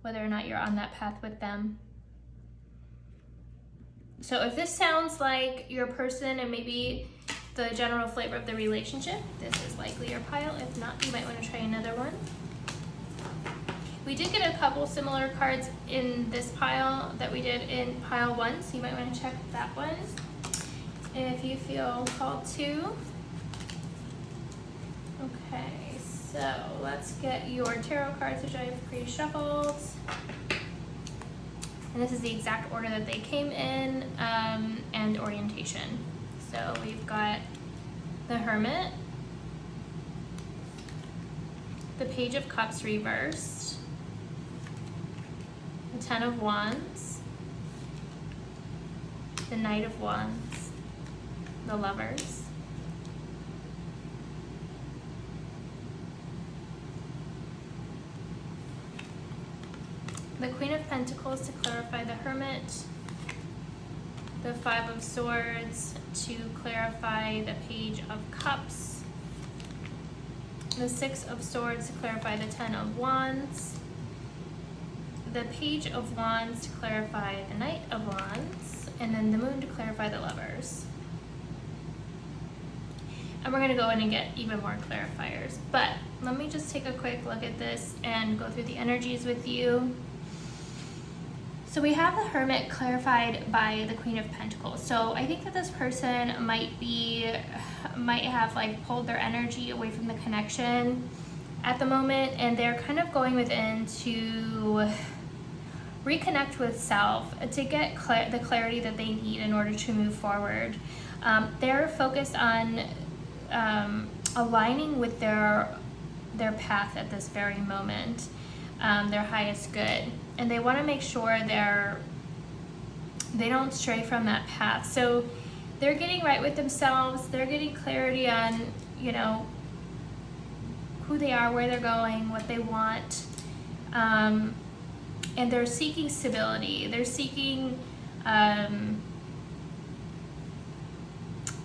whether or not you're on that path with them. So if this sounds like your person and maybe the general flavor of the relationship, this is likely your pile. If not, you might want to try another one. We did get a couple similar cards in this pile that we did in pile 1, so you might want to check that one if you feel called to. Okay, so let's get your tarot cards, which I have pre-shuffled. And this is the exact order that they came in, and orientation. So we've got the Hermit, the Page of Cups reversed, the Ten of Wands, the Knight of Wands, the Lovers, the Queen of Pentacles to clarify the Hermit, the Five of Swords to clarify the Page of Cups, the Six of Swords to clarify the Ten of Wands, the Page of Wands to clarify the Knight of Wands, and then the Moon to clarify the Lovers. And we're gonna go in and get even more clarifiers. But let me just take a quick look at this and go through the energies with you. So we have the Hermit clarified by the Queen of Pentacles. So I think that this person might have like pulled their energy away from the connection at the moment, and they're kind of going within to reconnect with self to get the clarity that they need in order to move forward. They're focused on aligning with their path at this very moment, their highest good, and they want to make sure they don't stray from that path. So they're getting right with themselves. They're getting clarity on, you know, who they are, where they're going, what they want, and they're seeking stability. They're seeking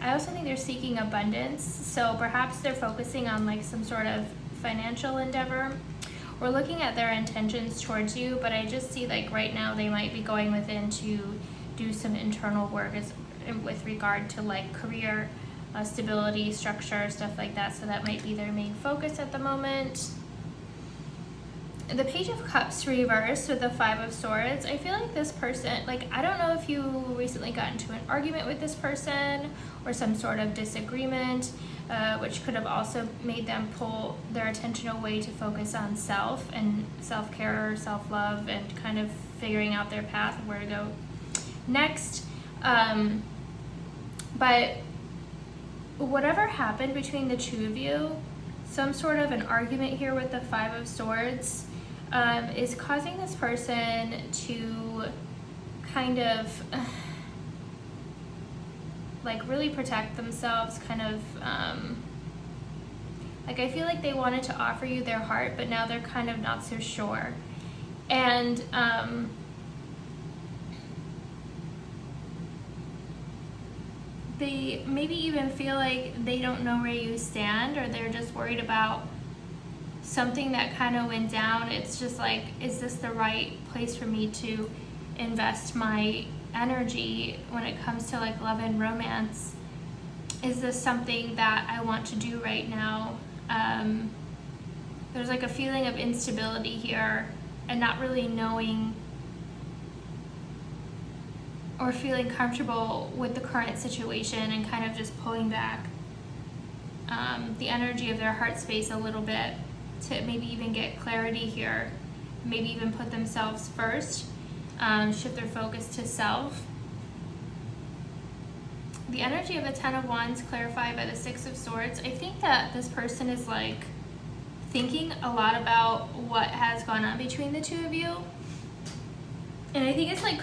I also think they're seeking abundance, so perhaps they're focusing on like some sort of financial endeavor. We're looking at their intentions towards you, but I just see like right now they might be going within to do some internal work with regard to like career stability, structure, stuff like that, so that might be their main focus at the moment. The Page of Cups reversed with the Five of Swords. I feel like this person, like, I don't know if you recently got into an argument with this person or some sort of disagreement, which could have also made them pull their attention away to focus on self and self-care, self-love, and kind of figuring out their path, where to go next. But whatever happened between the two of you, some sort of an argument here with the Five of Swords, is causing this person to kind of like really protect themselves, kind of like I feel like they wanted to offer you their heart, but now they're kind of not so sure. And they maybe even feel like they don't know where you stand, or they're just worried about something that kind of went down. It's just like, is this the right place for me to invest my energy when it comes to like love and romance? Is this something that I want to do right now? There's like a feeling of instability here and not really knowing or feeling comfortable with the current situation, and kind of just pulling back the energy of their heart space a little bit to maybe even get clarity here, maybe even put themselves first, shift their focus to self. The energy of the Ten of Wands clarified by the Six of Swords. I think that this person is like thinking a lot about what has gone on between the two of you, and I think it's like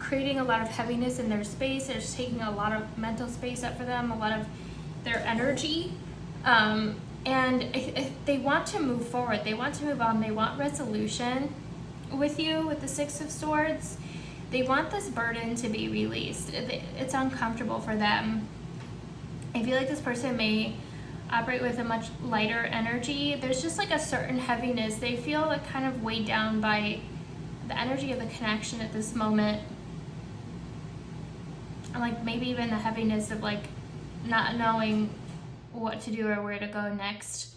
creating a lot of heaviness in their space. It's taking a lot of mental space up for them, a lot of their energy. And if they want to move forward, they want to move on, they want resolution with you, with the Six of Swords. They want this burden to be released. It's uncomfortable for them. I feel like this person may operate with a much lighter energy. There's just like a certain heaviness. They feel like kind of weighed down by the energy of the connection at this moment. And like maybe even the heaviness of like not knowing what to do or where to go next.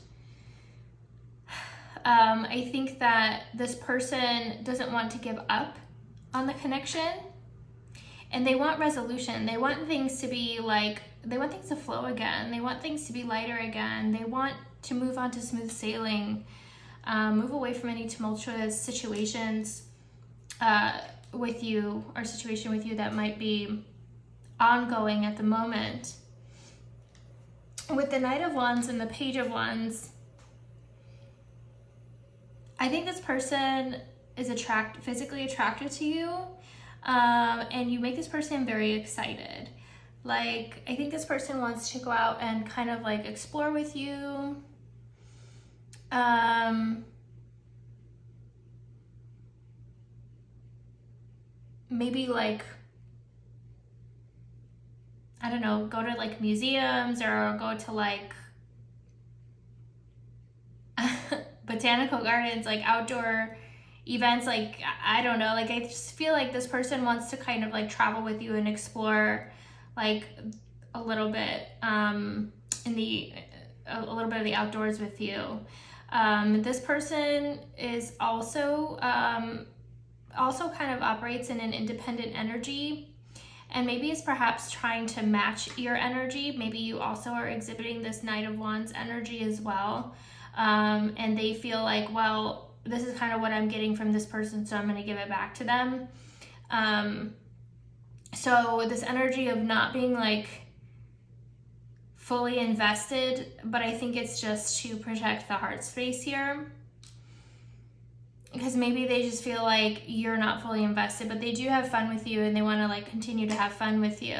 I think that this person doesn't want to give up on the connection, and they want resolution. They want things to be like, they want things to flow again. They want things to be lighter again. They want to move on to smooth sailing, move away from any tumultuous situations with you, or situation with you that might be ongoing at the moment. With the Knight of Wands and the Page of Wands, I think this person is physically attracted to you, and you make this person very excited. Like, I think this person wants to go out and kind of like explore with you. maybe like, I don't know, go to like museums or go to like botanical gardens, like outdoor events. Like, I don't know, like I just feel like this person wants to kind of like travel with you and explore like a little bit in the a little bit of the outdoors with you. This person is also kind of operates in an independent energy, and maybe is perhaps trying to match your energy. Maybe you also are exhibiting this Knight of Wands energy as well. And they feel like, well, this is kind of what I'm getting from this person, so I'm going to give it back to them. So this energy of not being like fully invested, but I think it's just to protect the heart space here. Because maybe they just feel like you're not fully invested, but they do have fun with you and they want to like continue to have fun with you.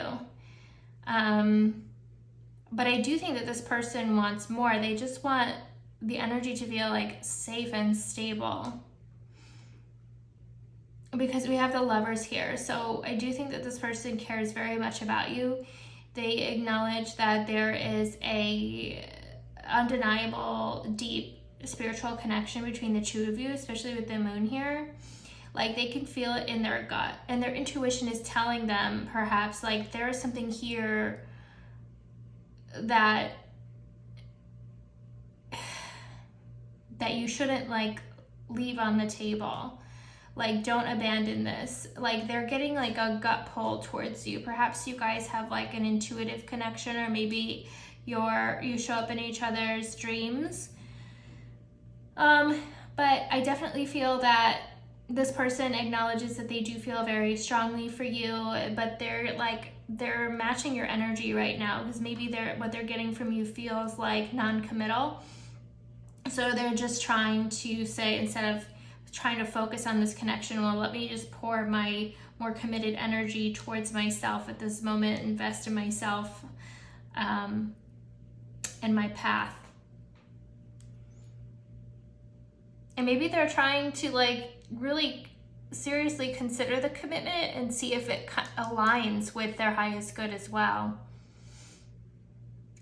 But I do think that this person wants more. They just want the energy to feel like safe and stable, because we have the Lovers here. So I do think that this person cares very much about you. They acknowledge that there is a undeniable, deep spiritual connection between the two of you, especially with the moon here. Like, they can feel it in their gut, and their intuition is telling them perhaps like there is something here that you shouldn't like leave on the table. Like, don't abandon this. Like, they're getting like a gut pull towards you. Perhaps you guys have like an intuitive connection, or maybe you show up in each other's dreams. But I definitely feel that this person acknowledges that they do feel very strongly for you, but they're matching your energy right now, because maybe what they're getting from you feels like non-committal. So they're just trying to say, instead of trying to focus on this connection, well, let me just pour my more committed energy towards myself at this moment, invest in myself and my path. And maybe they're trying to like really seriously consider the commitment and see if it aligns with their highest good as well.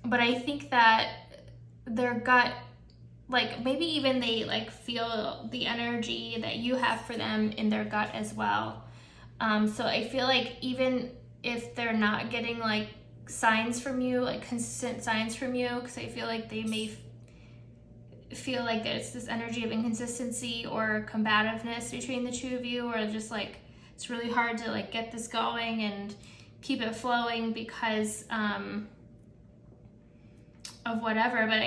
But I think that their gut, like maybe even they like feel the energy that you have for them in their gut as well. So I feel like even if they're not getting like signs from you, like consistent signs from you, because I feel like they may feel like there's this energy of inconsistency or combativeness between the two of you, or just like it's really hard to like get this going and keep it flowing because of whatever. But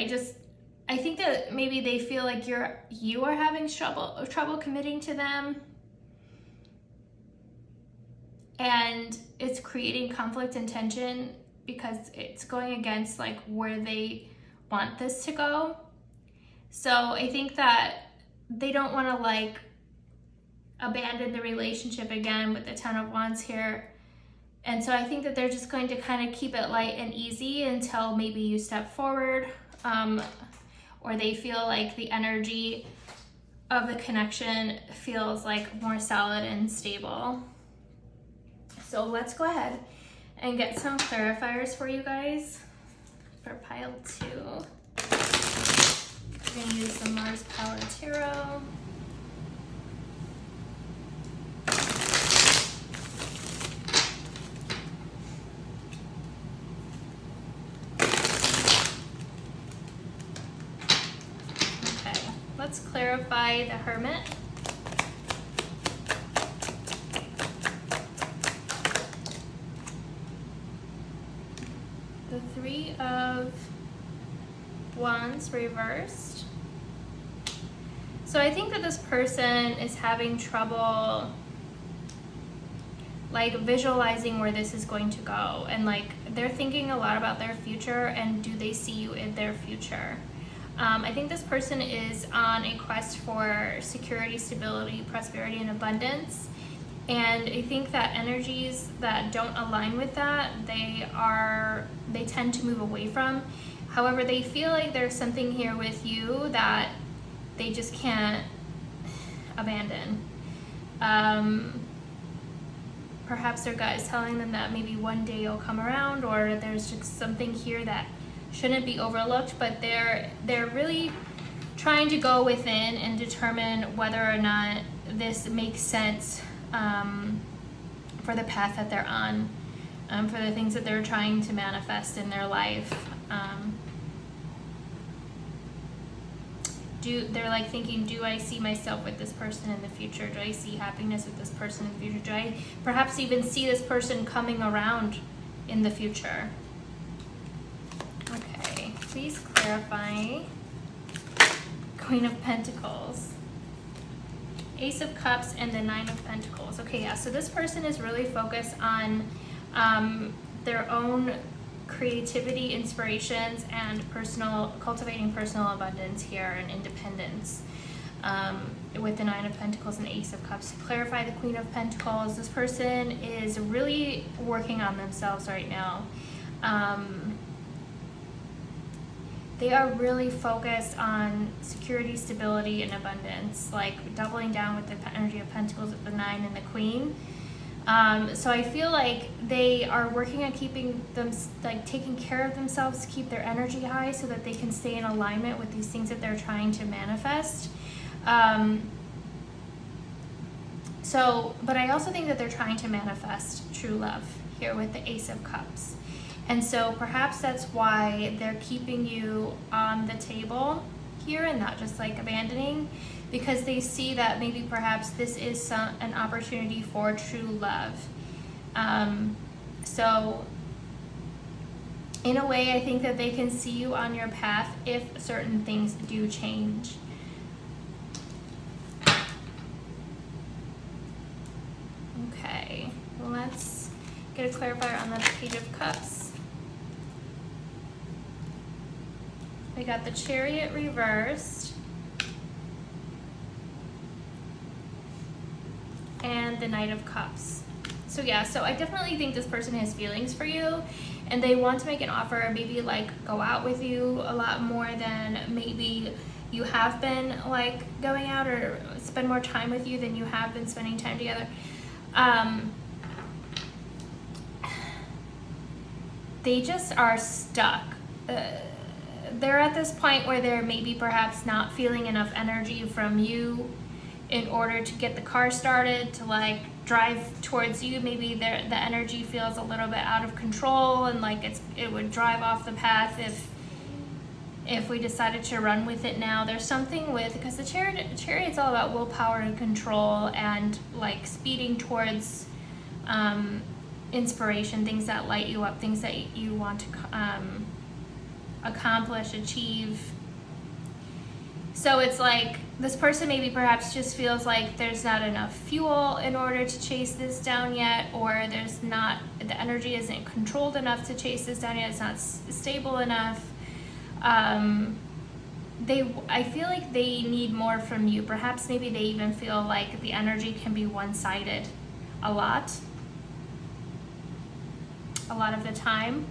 I think that maybe they feel like you are having trouble committing to them, and it's creating conflict and tension because it's going against like where they want this to go. So I think that they don't want to like abandon the relationship again with the Ten of Wands here. And so I think that they're just going to kind of keep it light and easy until maybe you step forward, or they feel like the energy of the connection feels like more solid and stable. So let's go ahead and get some clarifiers for you guys for pile 2. We're going to use the Mars Power Tarot. Okay, let's clarify the Hermit. The Three of Wands reversed. So I think that this person is having trouble like visualizing where this is going to go, and like they're thinking a lot about their future, and do they see you in their future? I think this person is on a quest for security, stability, prosperity, and abundance. And I think that energies that don't align with that, they tend to move away from. However, they feel like there's something here with you that they just can't abandon. perhaps their gut is telling them that maybe one day you'll come around, or there's just something here that shouldn't be overlooked, but they're really trying to go within and determine whether or not this makes sense for the path that they're on, for the things that they're trying to manifest in their life. They're like thinking, do I see myself with this person in the future? Do I see happiness with this person in the future? Do I perhaps even see this person coming around in the future? Okay, please clarify. Queen of Pentacles, Ace of Cups, and the Nine of Pentacles. Okay, yeah, so this person is really focused on their own creativity, inspirations, and cultivating personal abundance here and independence. With the Nine of Pentacles and Ace of Cups. To clarify the Queen of Pentacles, this person is really working on themselves right now. They are really focused on security, stability, and abundance, like doubling down with the energy of Pentacles with the Nine and the Queen. So I feel like they are working on keeping them, like taking care of themselves to keep their energy high so that they can stay in alignment with these things that they're trying to manifest. But I also think that they're trying to manifest true love here with the Ace of Cups. And so perhaps that's why they're keeping you on the table here and not just like abandoning, because they see that maybe perhaps this is an opportunity for true love. So in a way, I think that they can see you on your path if certain things do change. Okay, let's get a clarifier on the Page of Cups. We got the Chariot reversed and the Knight of Cups. So yeah, so I definitely think this person has feelings for you and they want to make an offer, maybe like go out with you a lot more than maybe you have been like going out, or spend more time with you than you have been spending time together. They just are stuck. They're at this point where they're maybe perhaps not feeling enough energy from you in order to get the car started, to like drive towards you. Maybe the energy feels a little bit out of control and like it would drive off the path if we decided to run with it now. There's something with, because the Chariot's all about willpower and control and like speeding towards inspiration, things that light you up, things that you want to accomplish, achieve. So it's like this person maybe perhaps just feels like there's not enough fuel in order to chase this down yet, or the energy isn't controlled enough to chase this down yet, it's not stable enough. I feel like they need more from you. Perhaps maybe they even feel like the energy can be one-sided a lot of the time.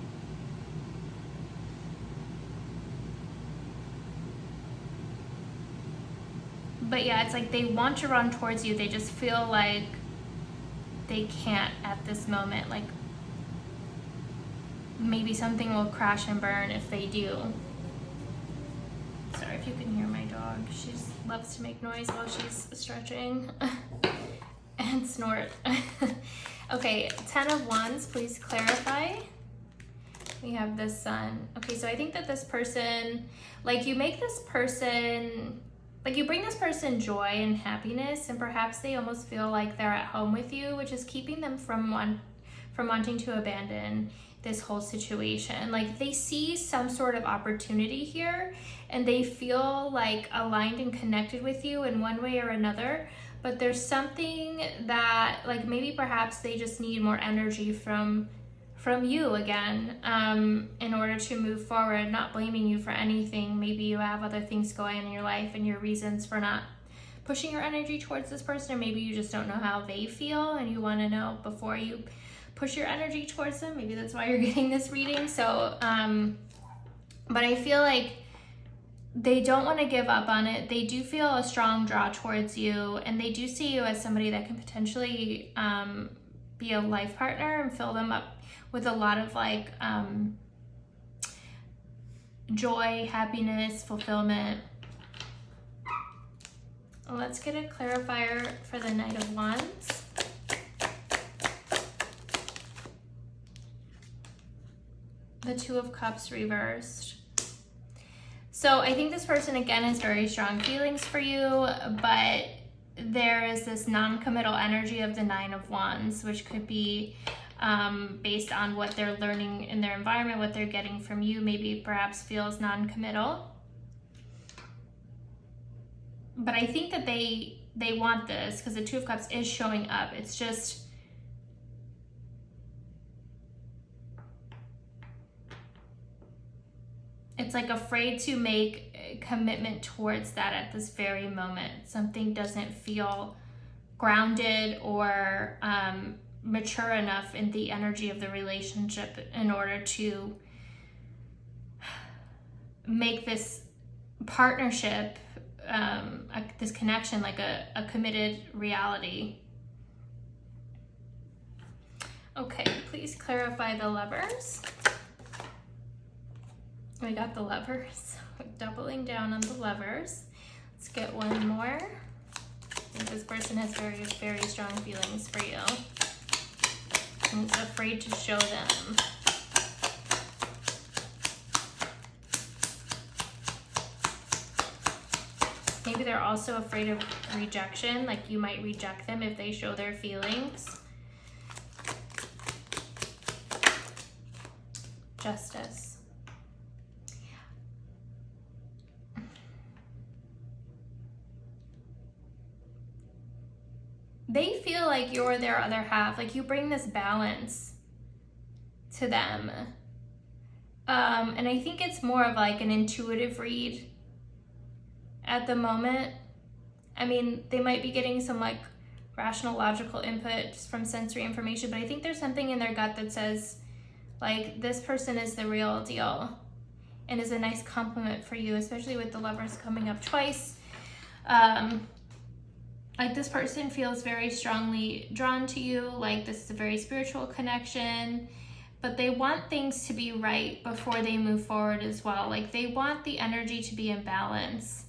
But yeah, it's like they want to run towards you. They just feel like they can't at this moment. Like maybe something will crash and burn if they do. Sorry if you can hear my dog. She loves to make noise while she's stretching and snort. Okay, 10 of Wands, please clarify. We have the Sun. Okay, so I think that this person, like you make this person, like you bring this person joy and happiness, and perhaps they almost feel like they're at home with you, which is keeping them from wanting to abandon this whole situation. Like they see some sort of opportunity here and they feel like aligned and connected with you in one way or another, but there's something that like maybe perhaps they just need more energy from you again, in order to move forward. Not blaming you for anything. Maybe you have other things going on in your life and your reasons for not pushing your energy towards this person, or maybe you just don't know how they feel and you want to know before you push your energy towards them. Maybe that's why you're getting this reading. So but I feel like they don't want to give up on it. They do feel a strong draw towards you, and they do see you as somebody that can potentially be a life partner and fill them up with a lot of like joy, happiness, fulfillment. Let's get a clarifier for the Knight of Wands. The Two of Cups reversed. So I think this person, again, has very strong feelings for you, but there is this non-committal energy of the Nine of Wands, which could be based on what they're learning in their environment, what they're getting from you, maybe perhaps feels non-committal. But I think that they want this because the Two of Cups is showing up. It's just, it's like afraid to make a commitment towards that at this very moment. Something doesn't feel grounded or mature enough in the energy of the relationship in order to make this partnership, this connection, like a committed reality. Okay, please clarify the Lovers. We got the Lovers, doubling down on the Lovers. Let's get one more. I think this person has very, very strong feelings for you. And is afraid to show them. Maybe they're also afraid of rejection, like you might reject them if they show their feelings. Justice. They feel like you're their other half, like you bring this balance to them. And I think it's more of like an intuitive read at the moment. I mean, they might be getting some like rational, logical input just from sensory information, but I think there's something in their gut that says like this person is the real deal and is a nice compliment for you, especially with the Lovers coming up twice. Like this person feels very strongly drawn to you, like this is a very spiritual connection, but they want things to be right before they move forward as well. Like they want the energy to be in balance.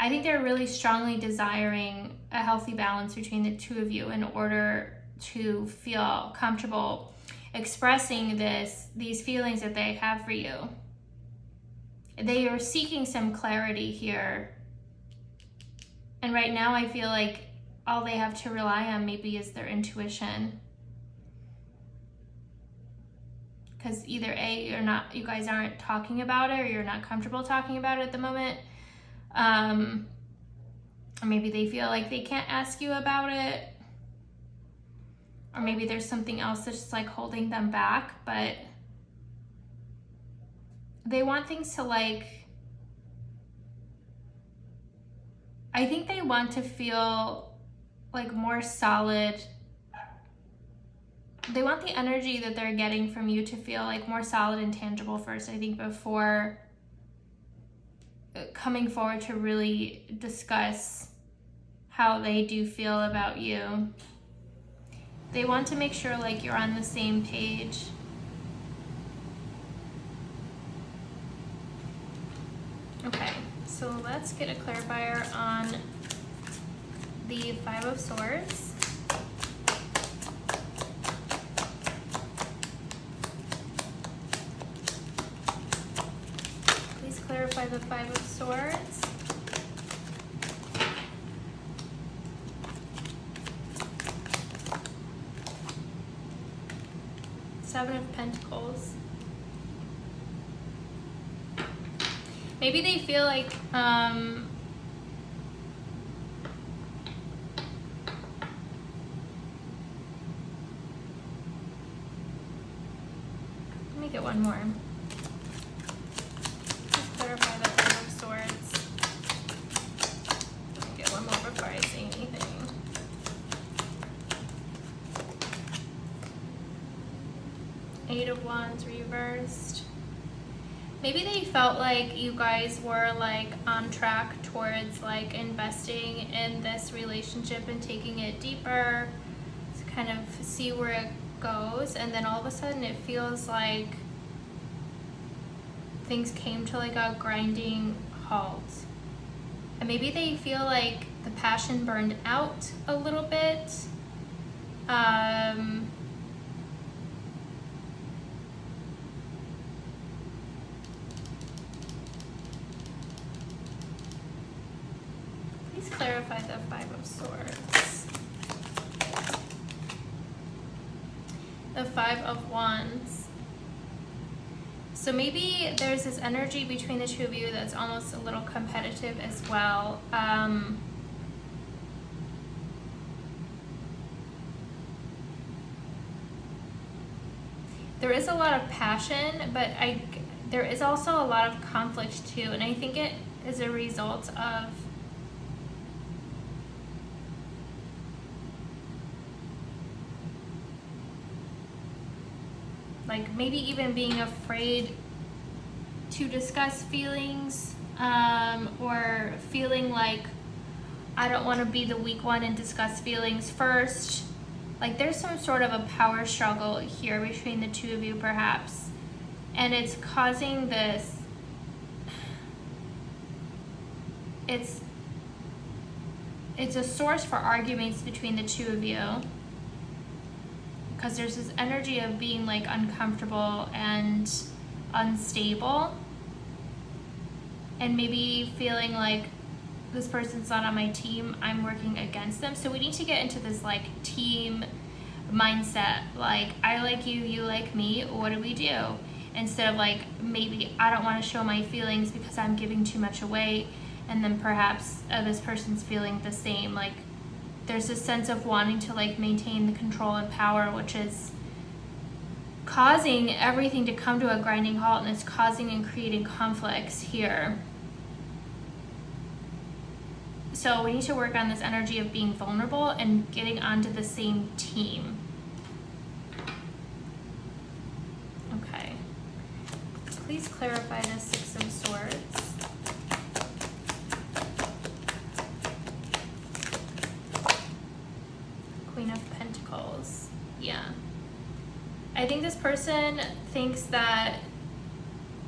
I think they're really strongly desiring a healthy balance between the two of you in order to feel comfortable expressing these feelings that they have for you. They are seeking some clarity here. And right now I feel like all they have to rely on maybe is their intuition. Because either A, you guys aren't talking about it, or you're not comfortable talking about it at the moment. Or maybe they feel like they can't ask you about it. Or maybe there's something else that's just like holding them back, but they want things to like, I think they want to feel like more solid. They want the energy that they're getting from you to feel like more solid and tangible first, I think, before coming forward to really discuss how they do feel about you. They want to make sure like you're on the same page. Okay, so let's get a clarifier on the Five of Swords. Please clarify the Five of Swords. Seven of Pentacles. Maybe they feel like let me get one more. Just clarify the Five of Swords. Let me get one more before I say anything. Eight of Wands reversed. Maybe they felt like you guys were like on track towards like investing in this relationship and taking it deeper. It's kind of see where it goes, and then all of a sudden it feels like things came to like a grinding halt. And maybe they feel like the passion burned out a little bit. Please clarify the Five of Swords. The Five of Wands. So maybe there's this energy between the two of you that's almost a little competitive as well. There is a lot of passion, but there is also a lot of conflict too, and I think it is a result of like maybe even being afraid to discuss feelings, or feeling like I don't want to be the weak one and discuss feelings first. Like there's some sort of a power struggle here between the two of you perhaps, and it's causing this, it's a source for arguments between the two of you, because there's this energy of being like uncomfortable and unstable, and maybe feeling like this person's not on my team, I'm working against them. So we need to get into this like team mindset, like I like you, you like me, what do we do? Instead of like, maybe I don't want to show my feelings because I'm giving too much away, and then perhaps this person's feeling the same. Like there's this sense of wanting to like maintain the control and power, which is causing everything to come to a grinding halt, and it's causing and creating conflicts here. So we need to work on this energy of being vulnerable and getting onto the same team. Okay. Please clarify the Six of Swords. Queen of Pentacles. Yeah. I think this person thinks that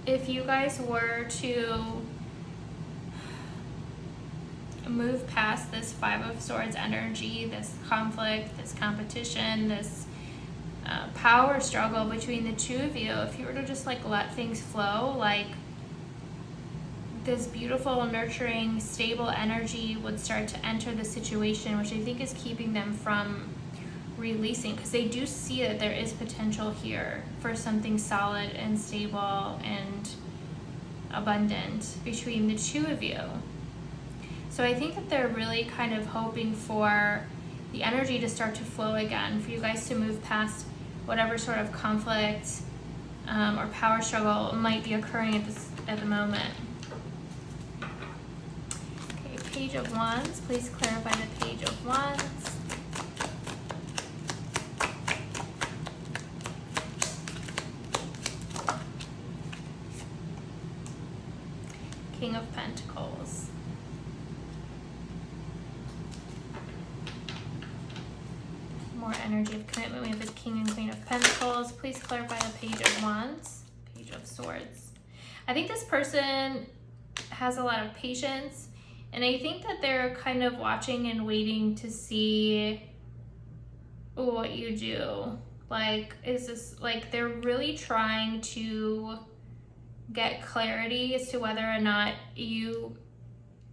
if you guys were to move past this Five of Swords energy, this conflict, this competition, this power struggle between the two of you, if you were to just like let things flow, like this beautiful, nurturing, stable energy would start to enter the situation, which I think is keeping them from releasing, because they do see that there is potential here for something solid and stable and abundant between the two of you. So I think that they're really kind of hoping for the energy to start to flow again, for you guys to move past whatever sort of conflict or power struggle might be occurring at the moment. Okay, Page of Wands. Please clarify the Page of Wands. King of Pentacles. More energy of commitment. We have the King and Queen of Pentacles. Please clarify the Page of Wands, Page of Swords. I think this person has a lot of patience, and I think that they're kind of watching and waiting to see what you do. Like, is this, like, they're really trying to get clarity as to whether or not you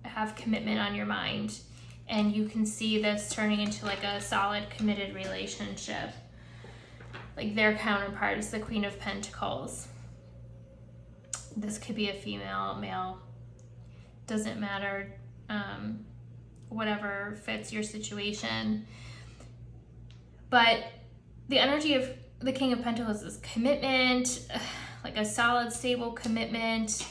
have commitment on your mind, and you can see this turning into like a solid, committed relationship. Like their counterpart is the Queen of Pentacles. This could be a female, male, doesn't matter, whatever fits your situation. But the energy of the King of Pentacles is commitment, like a solid, stable commitment.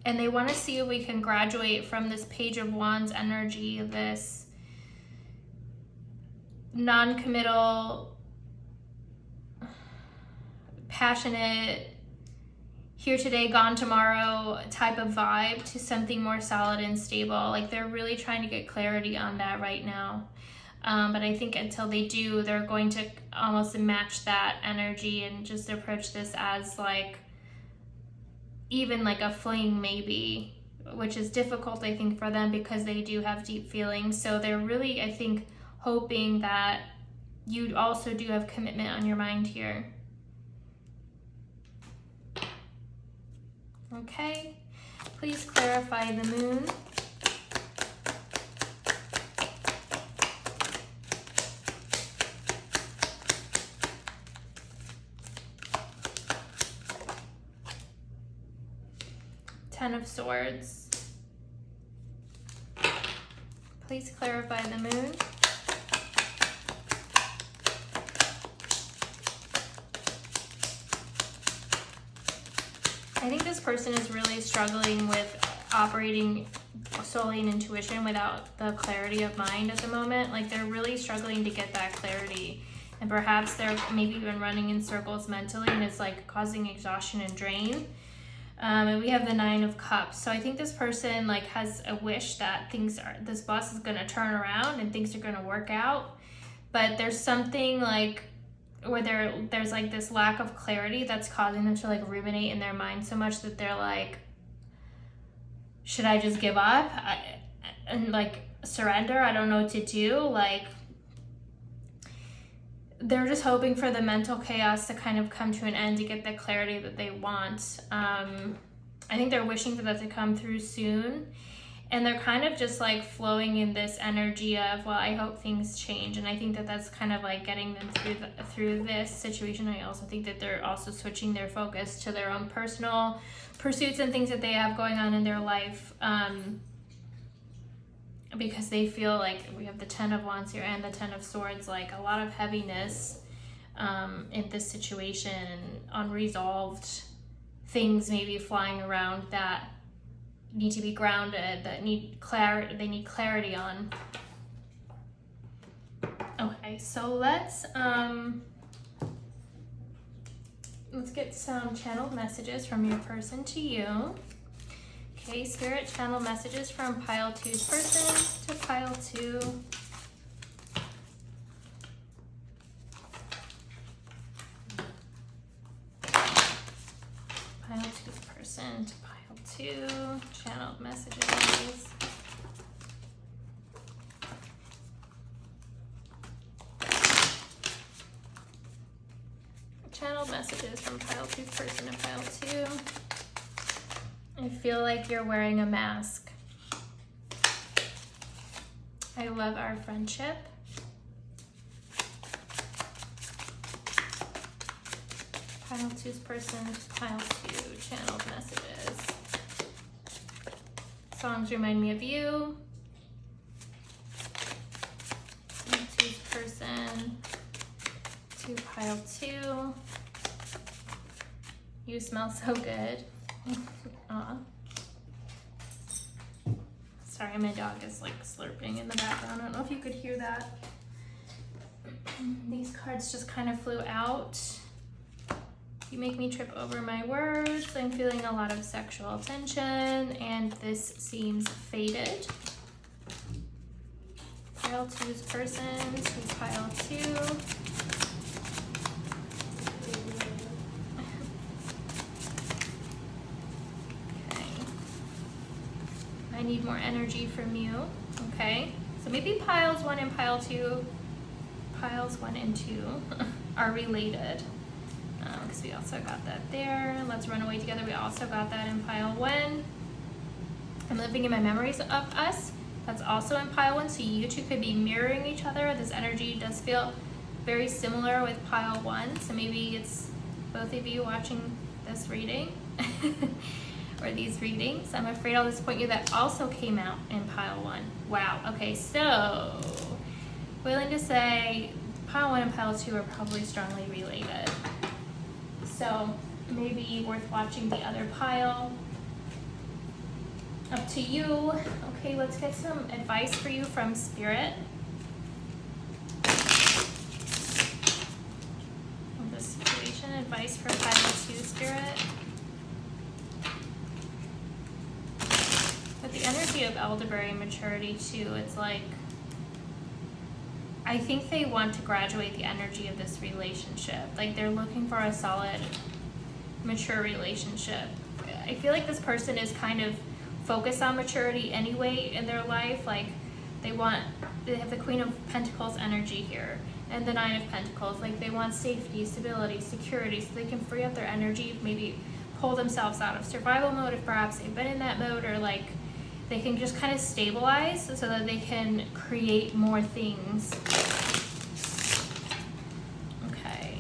And they want to see if we can graduate from this Page of Wands energy, this non-committal, passionate, here today, gone tomorrow type of vibe to something more solid and stable. Like they're really trying to get clarity on that right now. But I think until they do, they're going to almost match that energy and just approach this as like even like a fling maybe, which is difficult I think for them because they do have deep feelings. So they're really, I think, hoping that you also do have commitment on your mind here. Okay, please clarify the moon. Ten of Swords. Please clarify the moon. I think this person is really struggling with operating solely in intuition without the clarity of mind at the moment. Like they're really struggling to get that clarity. And perhaps they're maybe even running in circles mentally and it's like causing exhaustion and drain. And we have the Nine of Cups. So I think this person like has a wish that this bus is going to turn around and things are going to work out. But there's something like where there's like this lack of clarity that's causing them to like ruminate in their mind so much that they're like, should I just give up and like surrender? I don't know what to do. Like they're just hoping for the mental chaos to kind of come to an end to get the clarity that they want. I think they're wishing for that to come through soon. And they're kind of just like flowing in this energy of, well, I hope things change. And I think that that's kind of like getting them through this situation. I also think that they're also switching their focus to their own personal pursuits and things that they have going on in their life. Because they feel like we have the Ten of Wands here and the Ten of Swords, like a lot of heaviness in this situation, unresolved things maybe flying around that need to be grounded, that need they need clarity on. Okay, so let's get some channeled messages from your person to you. Okay, Spirit, channel messages from pile 2's person to pile 2. Pile 2's person to pile 2. Channeled messages. Channeled messages from pile 2's person to pile 2. I feel like you're wearing a mask. I love our friendship. Pile 2's person, pile 2, channeled messages. Songs remind me of you. Pile 2's person, to pile 2. You smell so good. Aw. Sorry, my dog is like slurping in the background. I don't know if you could hear that. These cards just kind of flew out. You make me trip over my words. I'm feeling a lot of sexual tension, and this seems faded. Pile 2's person to pile 2. I need more energy from you. Okay, so maybe piles 1 and pile 2, piles 1 and 2 are related, because we also got that there. Let's run away together. We also got that in pile 1. I'm living in my memories of us. That's also in pile 1. So you two could be mirroring each other. This energy does feel very similar with pile 1. So maybe it's both of you watching this reading. Or these readings. I'm afraid I'll disappoint you. That also came out in pile 1. Wow. Okay, so willing to say pile 1 and pile 2 are probably strongly related. So maybe worth watching the other pile. Up to you. Okay, let's get some advice for you from Spirit. On this situation, advice for pile 2, Spirit. energy of Elderberry maturity too, it's like, I think they want to graduate the energy of this relationship. Like they're looking for a solid, mature relationship. I feel like this person is kind of focused on maturity anyway in their life. Like they have the Queen of Pentacles energy here and the Nine of Pentacles. Like they want safety, stability, security, so they can free up their energy, maybe pull themselves out of survival mode if perhaps they've been in that mode, or like they can just kind of stabilize so that they can create more things. Okay.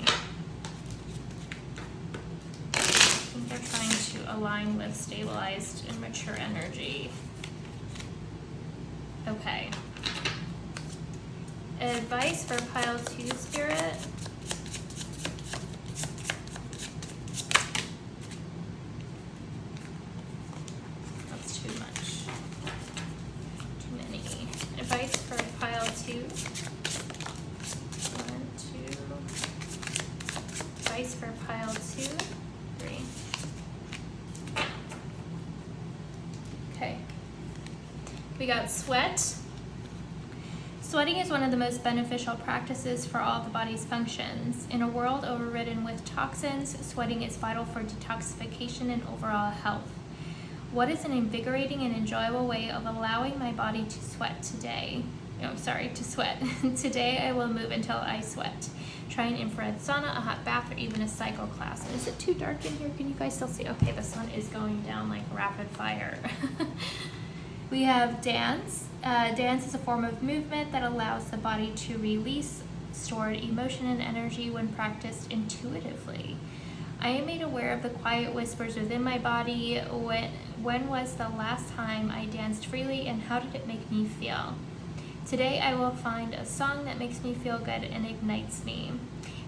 I think they're trying to align with stabilized and mature energy. Okay. Advice for pile 2, Spirit. That's too much. Too many. Advice for pile 2. 1, 2. Advice for pile 2. 3. Okay. We got sweat. Sweating is one of the most beneficial practices for all the body's functions. In a world overridden with toxins, sweating is vital for detoxification and overall health. What is an invigorating and enjoyable way of allowing my body to sweat today? To sweat. Today I will move until I sweat. Try an infrared sauna, a hot bath, or even a cycle class. Is it too dark in here? Can you guys still see? Okay, the sun is going down like rapid fire. We have dance. Dance is a form of movement that allows the body to release stored emotion and energy when practiced intuitively. I am made aware of the quiet whispers within my body. When was the last time I danced freely, and how did it make me feel? Today I will find a song that makes me feel good and ignites me,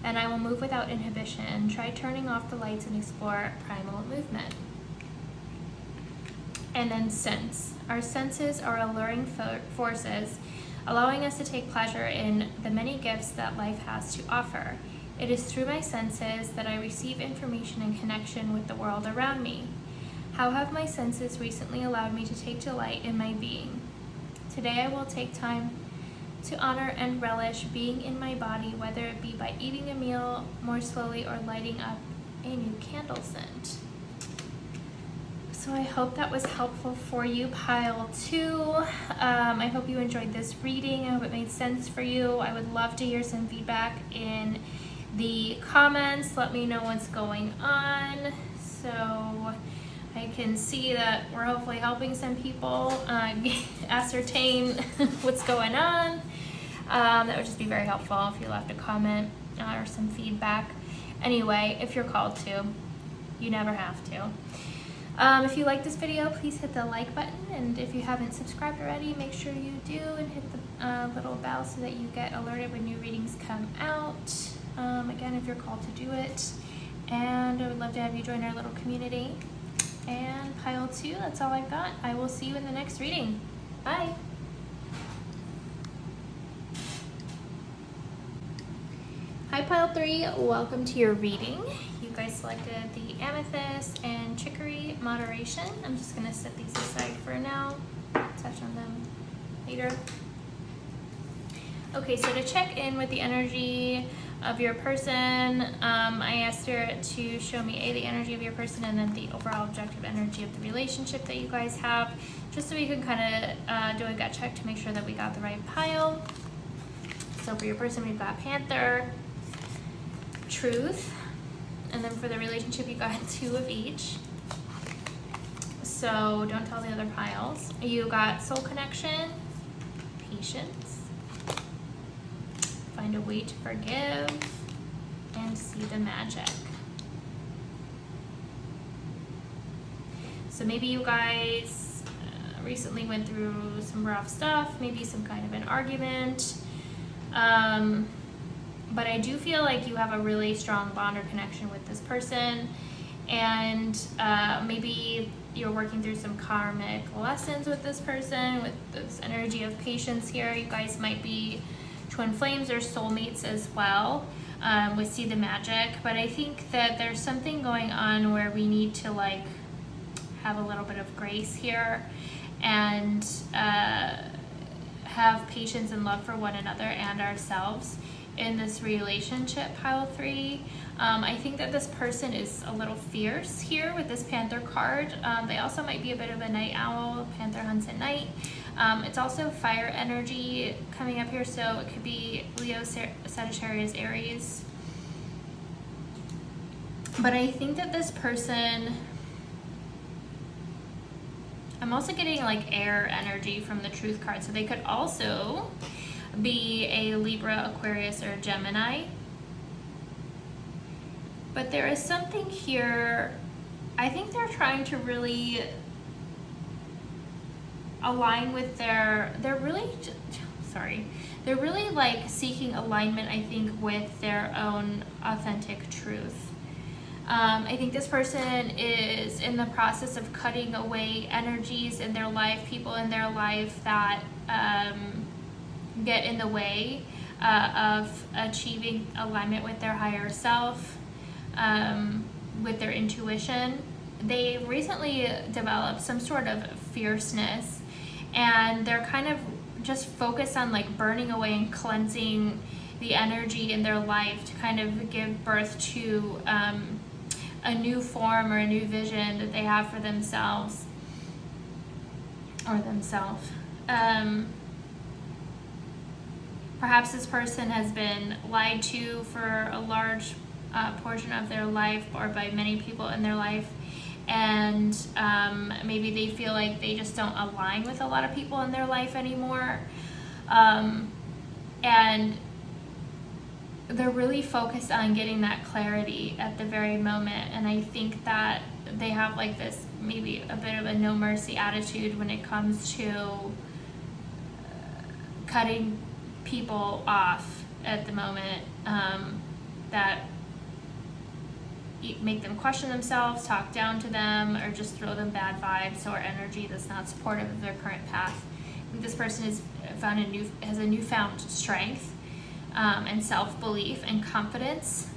and I will move without inhibition. Try turning off the lights and explore primal movement. And then sense. Our senses are alluring forces, allowing us to take pleasure in the many gifts that life has to offer. It is through my senses that I receive information and connection with the world around me. How have my senses recently allowed me to take delight in my being? Today I will take time to honor and relish being in my body, whether it be by eating a meal more slowly or lighting up a new candle scent. So I hope that was helpful for you, pile 2. I hope you enjoyed this reading. I hope it made sense for you. I would love to hear some feedback in the comments. Let me know what's going on so I can see that we're hopefully helping some people ascertain what's going on. That would just be very helpful if you left a comment or some feedback. Anyway, if you're called to, you never have to. If you like this video, please hit the like button, and if you haven't subscribed already, make sure you do and hit the little bell so that you get alerted when new readings come out. Again, if you're called to do it, and I would love to have you join our little community. And pile 2, that's all I've got. I will see you in the next reading. Bye. Hi pile 3, welcome to your reading. You guys selected the Amethyst and Chicory moderation. I'm just going to set these aside for now, touch on them later. Okay, so to check in with the energy of your person, I asked her to show me the energy of your person and then the overall objective energy of the relationship that you guys have, just so we can kind of do a gut check to make sure that we got the right pile. So for your person, we've got Panther, Truth, and then for the relationship, you got 2 of each. So don't tell the other piles. You got Soul Connection, Patience, Find a Way to Forgive, and See the Magic. So maybe you guys recently went through some rough stuff, maybe some kind of an argument. But I do feel like you have a really strong bond or connection with this person, and maybe you're working through some karmic lessons with this person, with this energy of patience here. You guys might be twin flames or soulmates as well, with See the Magic. But I think that there's something going on where we need to like have a little bit of grace here and have patience and love for one another and ourselves in this relationship, pile 3. I think that this person is a little fierce here with this Panther card. They also might be a bit of a night owl. Panther hunts at night. It's also fire energy coming up here, so it could be Leo, Sagittarius, Aries. But I think that this person, I'm also getting like air energy from the Truth card, so they could also be a Libra, Aquarius, or Gemini. But there is something here, I think they're trying to really align with they're really like seeking alignment, I think, with their own authentic truth. I think this person is in the process of cutting away energies in their life, people in their life that get in the way of achieving alignment with their higher self, with their intuition. They recently developed some sort of fierceness, and they're kind of just focused on like burning away and cleansing the energy in their life to kind of give birth to a new form or a new vision that they have for themselves or themselves. Perhaps this person has been lied to for a large portion of their life, or by many people in their life, and maybe they feel like they just don't align with a lot of people in their life anymore, and they're really focused on getting that clarity at the very moment. And I think that they have like this maybe a bit of a no mercy attitude when it comes to cutting people off at the moment, that make them question themselves, talk down to them, or just throw them bad vibes or energy that's not supportive of their current path. I think this person has a newfound strength and self-belief and confidence,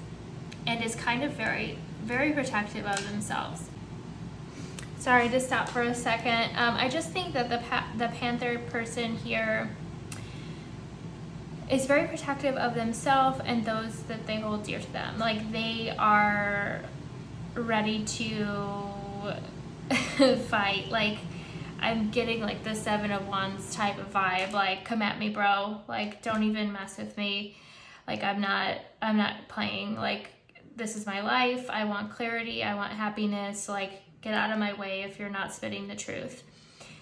and is kind of very, very protective of themselves. Sorry to stop for a second. I just think that the Panther person here is very protective of themselves and those that they hold dear to them. Like, they are ready to fight. Like, I'm getting like the 7 of Wands type of vibe. Like, come at me, bro. Like, don't even mess with me. Like, I'm not playing. Like, this is my life. I want clarity. I want happiness. Like, get out of my way if you're not spitting the truth.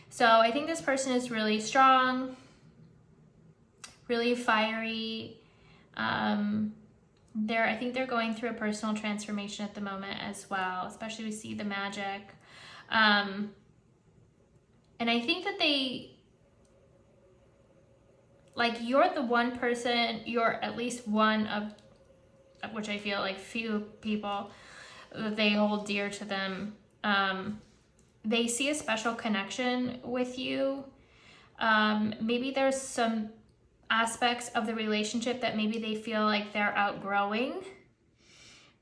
So I think this person is really strong, really fiery. I think they're going through a personal transformation at the moment as well, especially we see the magic. And I think that you're the one person, you're at least one of which I feel like few people that they hold dear to them. They see a special connection with you. Maybe there's some aspects of the relationship that maybe they feel like they're outgrowing.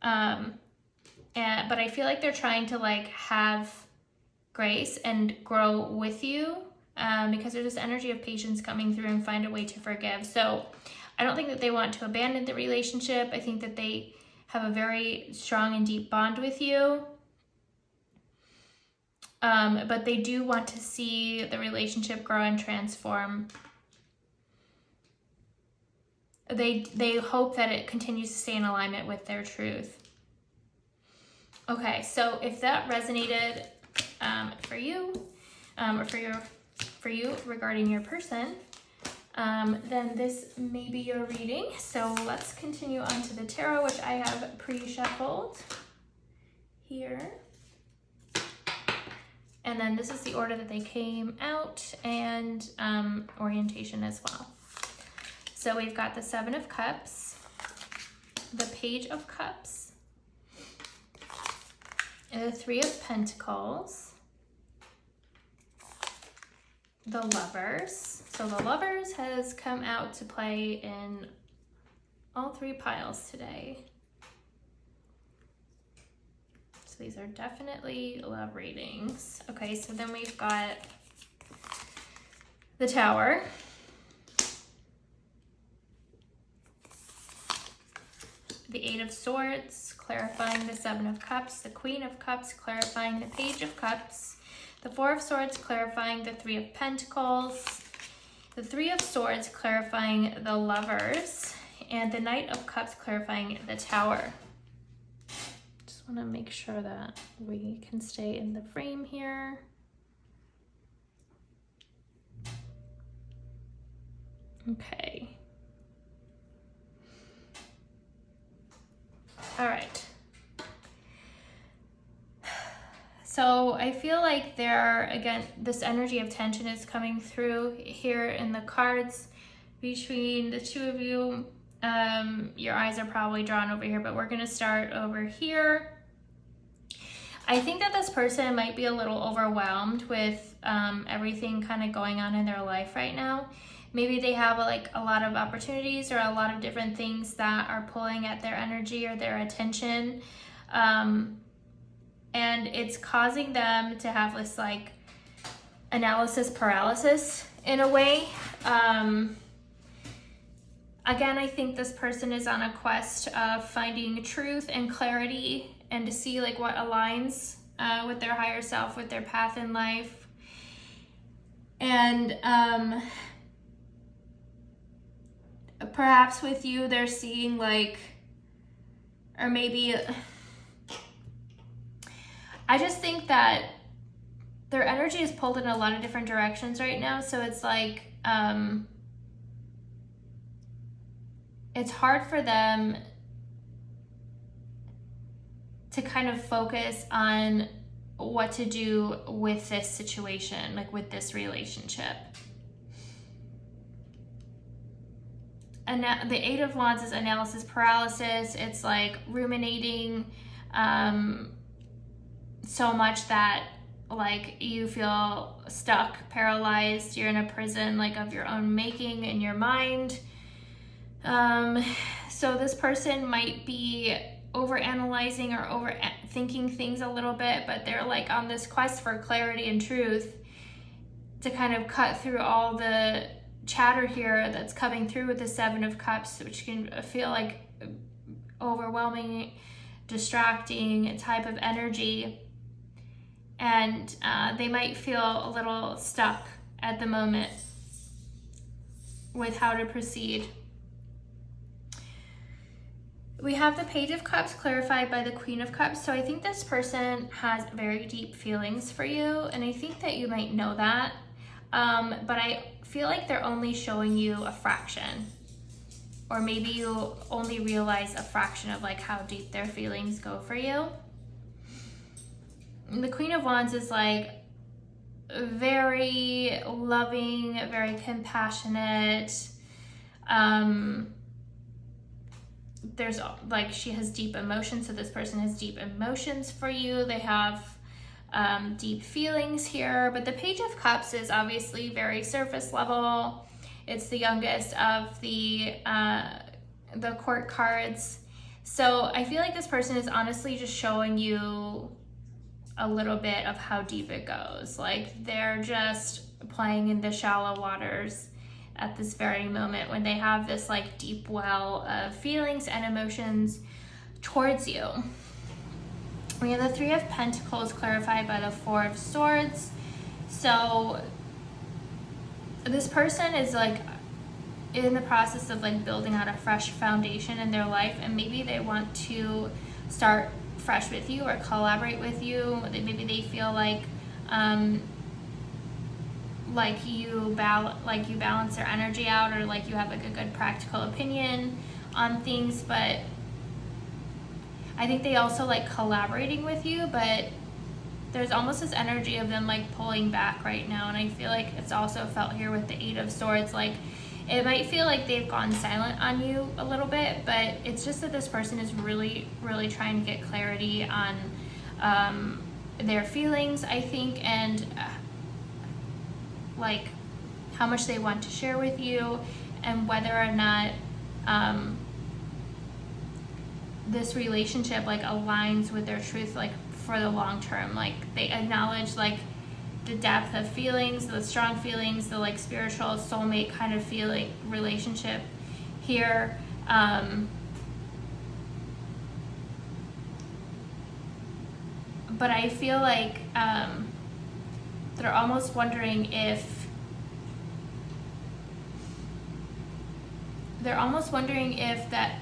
But I feel like they're trying to like have grace and grow with you, because there's this energy of patience coming through and find a way to forgive. So I don't think that they want to abandon the relationship. I think that they have a very strong and deep bond with you. But they do want to see the relationship grow and transform. They hope that it continues to stay in alignment with their truth. Okay, so if that resonated for you, or for you regarding your person, then this may be your reading. So let's continue on to the tarot, which I have pre-shuffled here. And then this is the order that they came out, and orientation as well. So we've got the 7 of Cups, the Page of Cups, and the 3 of Pentacles, the Lovers. So the Lovers has come out to play in all 3 piles today. So these are definitely love readings. Okay, so then we've got the Tower. The Eight of Swords, clarifying the Seven of Cups. The Queen of Cups, clarifying the Page of Cups. The Four of Swords, clarifying the Three of Pentacles. The Three of Swords, clarifying the Lovers. And the Knight of Cups, clarifying the Tower. Just want to make sure that we can stay in the frame here. Okay. All right. So I feel like there are, again, this energy of tension is coming through here in the cards between the two of you. Your eyes are probably drawn over here, but we're going to start over here. I think that this person might be a little overwhelmed with everything kind of going on in their life right now. Maybe they have like a lot of opportunities or a lot of different things that are pulling at their energy or their attention. And it's causing them to have this like analysis paralysis in a way. Again, I think this person is on a quest of finding truth and clarity and to see like what aligns with their higher self, with their path in life. And perhaps with you, they're seeing like, or maybe, I just think that their energy is pulled in a lot of different directions right now. So it's like, it's hard for them to kind of focus on what to do with this situation, like with this relationship. And the Eight of Wands is analysis paralysis. It's like ruminating so much that like you feel stuck, paralyzed. You're in a prison like of your own making in your mind. So this person might be overanalyzing or overthinking things a little bit, but they're like on this quest for clarity and truth to kind of cut through all the chatter here that's coming through with the Seven of Cups, which can feel like overwhelming, distracting type of energy. And they might feel a little stuck at the moment with how to proceed. We have the Page of Cups clarified by the Queen of Cups. So I think this person has very deep feelings for you, and I think that you might know that. But I feel like they're only showing you a fraction, or maybe you only realize a fraction of like how deep their feelings go for you. And the Queen of Wands is like very loving, very compassionate. There's like, she has deep emotions, so this person has deep emotions for you. They have deep feelings here, but the Page of Cups is obviously very surface level. It's the youngest of the court cards. So I feel like this person is honestly just showing you a little bit of how deep it goes. Like they're just playing in the shallow waters at this very moment when they have this like deep well of feelings and emotions towards you. We have the Three of Pentacles clarified by the Four of Swords. So this person is like in the process of like building out a fresh foundation in their life, and maybe they want to start fresh with you or collaborate with you. Maybe they feel like you balance their energy out, or like you have like a good practical opinion on things. But I think they also like collaborating with you, but there's almost this energy of them like pulling back right now. And I feel like it's also felt here with the Eight of Swords. Like it might feel like they've gone silent on you a little bit, but it's just that this person is really, really trying to get clarity on their feelings, I think, and like how much they want to share with you, and whether or not this relationship like aligns with their truth like for the long term. Like they acknowledge like the depth of feelings, the strong feelings, the like spiritual soulmate kind of feeling relationship here. But I feel like they're almost wondering if that,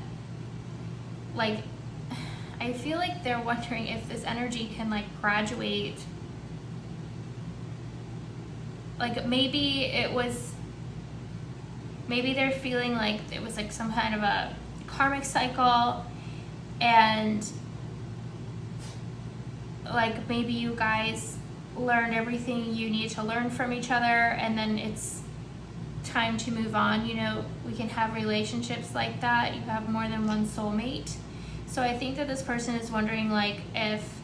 like, I feel like they're wondering if this energy can like graduate. Like maybe they're feeling like it was like some kind of a karmic cycle, and like maybe you guys learned everything you need to learn from each other, and then it's time to move on. You know, we can have relationships like that. You have more than one soulmate. So I think that this person is wondering like if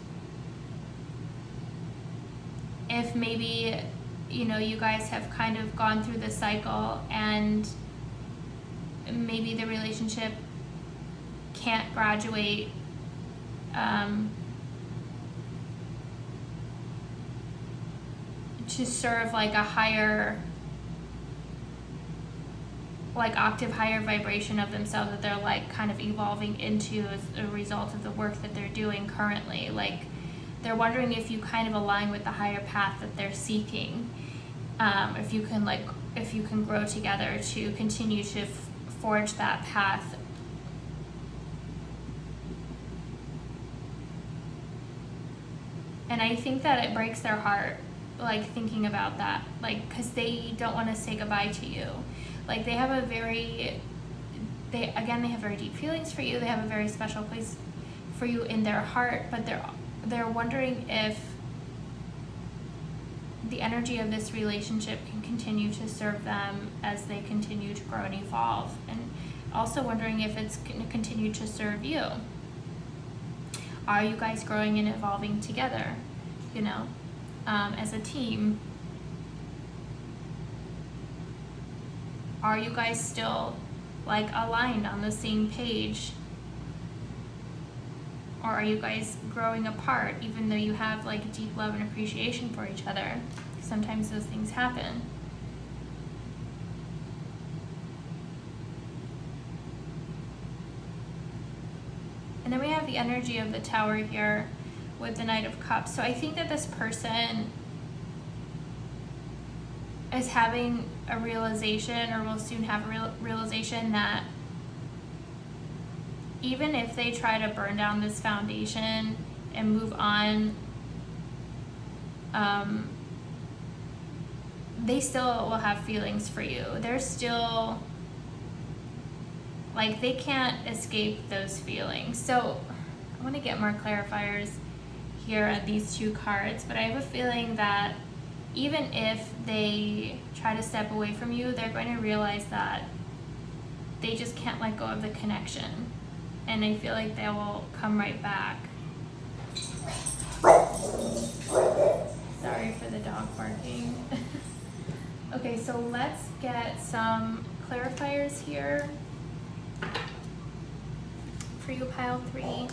maybe, you know, you guys have kind of gone through the cycle and maybe the relationship can't graduate to serve like a higher, like octave higher vibration of themselves that they're like kind of evolving into as a result of the work that they're doing currently. Like they're wondering if you kind of align with the higher path that they're seeking. If you can grow together to continue to forge that path. And I think that it breaks their heart, like thinking about that, like, because they don't want to say goodbye to you. Like they have very deep feelings for you. They have a very special place for you in their heart, but they're wondering if the energy of this relationship can continue to serve them as they continue to grow and evolve, and also wondering if it's going to continue to serve you. Are you guys growing and evolving together, you know, as a team? Are you guys still like aligned on the same page? Or are you guys growing apart even though you have like deep love and appreciation for each other? Sometimes those things happen. And then we have the energy of the Tower here with the Knight of Cups. So I think that this person is having a realization, or will soon have a realization, that even if they try to burn down this foundation and move on, they still will have feelings for you. They're still, like, they can't escape those feelings. So I want to get more clarifiers here at these two cards, but I have a feeling that even if they try to step away from you, they're going to realize that they just can't let go of the connection. And I feel like they will come right back. Sorry for the dog barking. Okay, so let's get some clarifiers here for you, pile 3.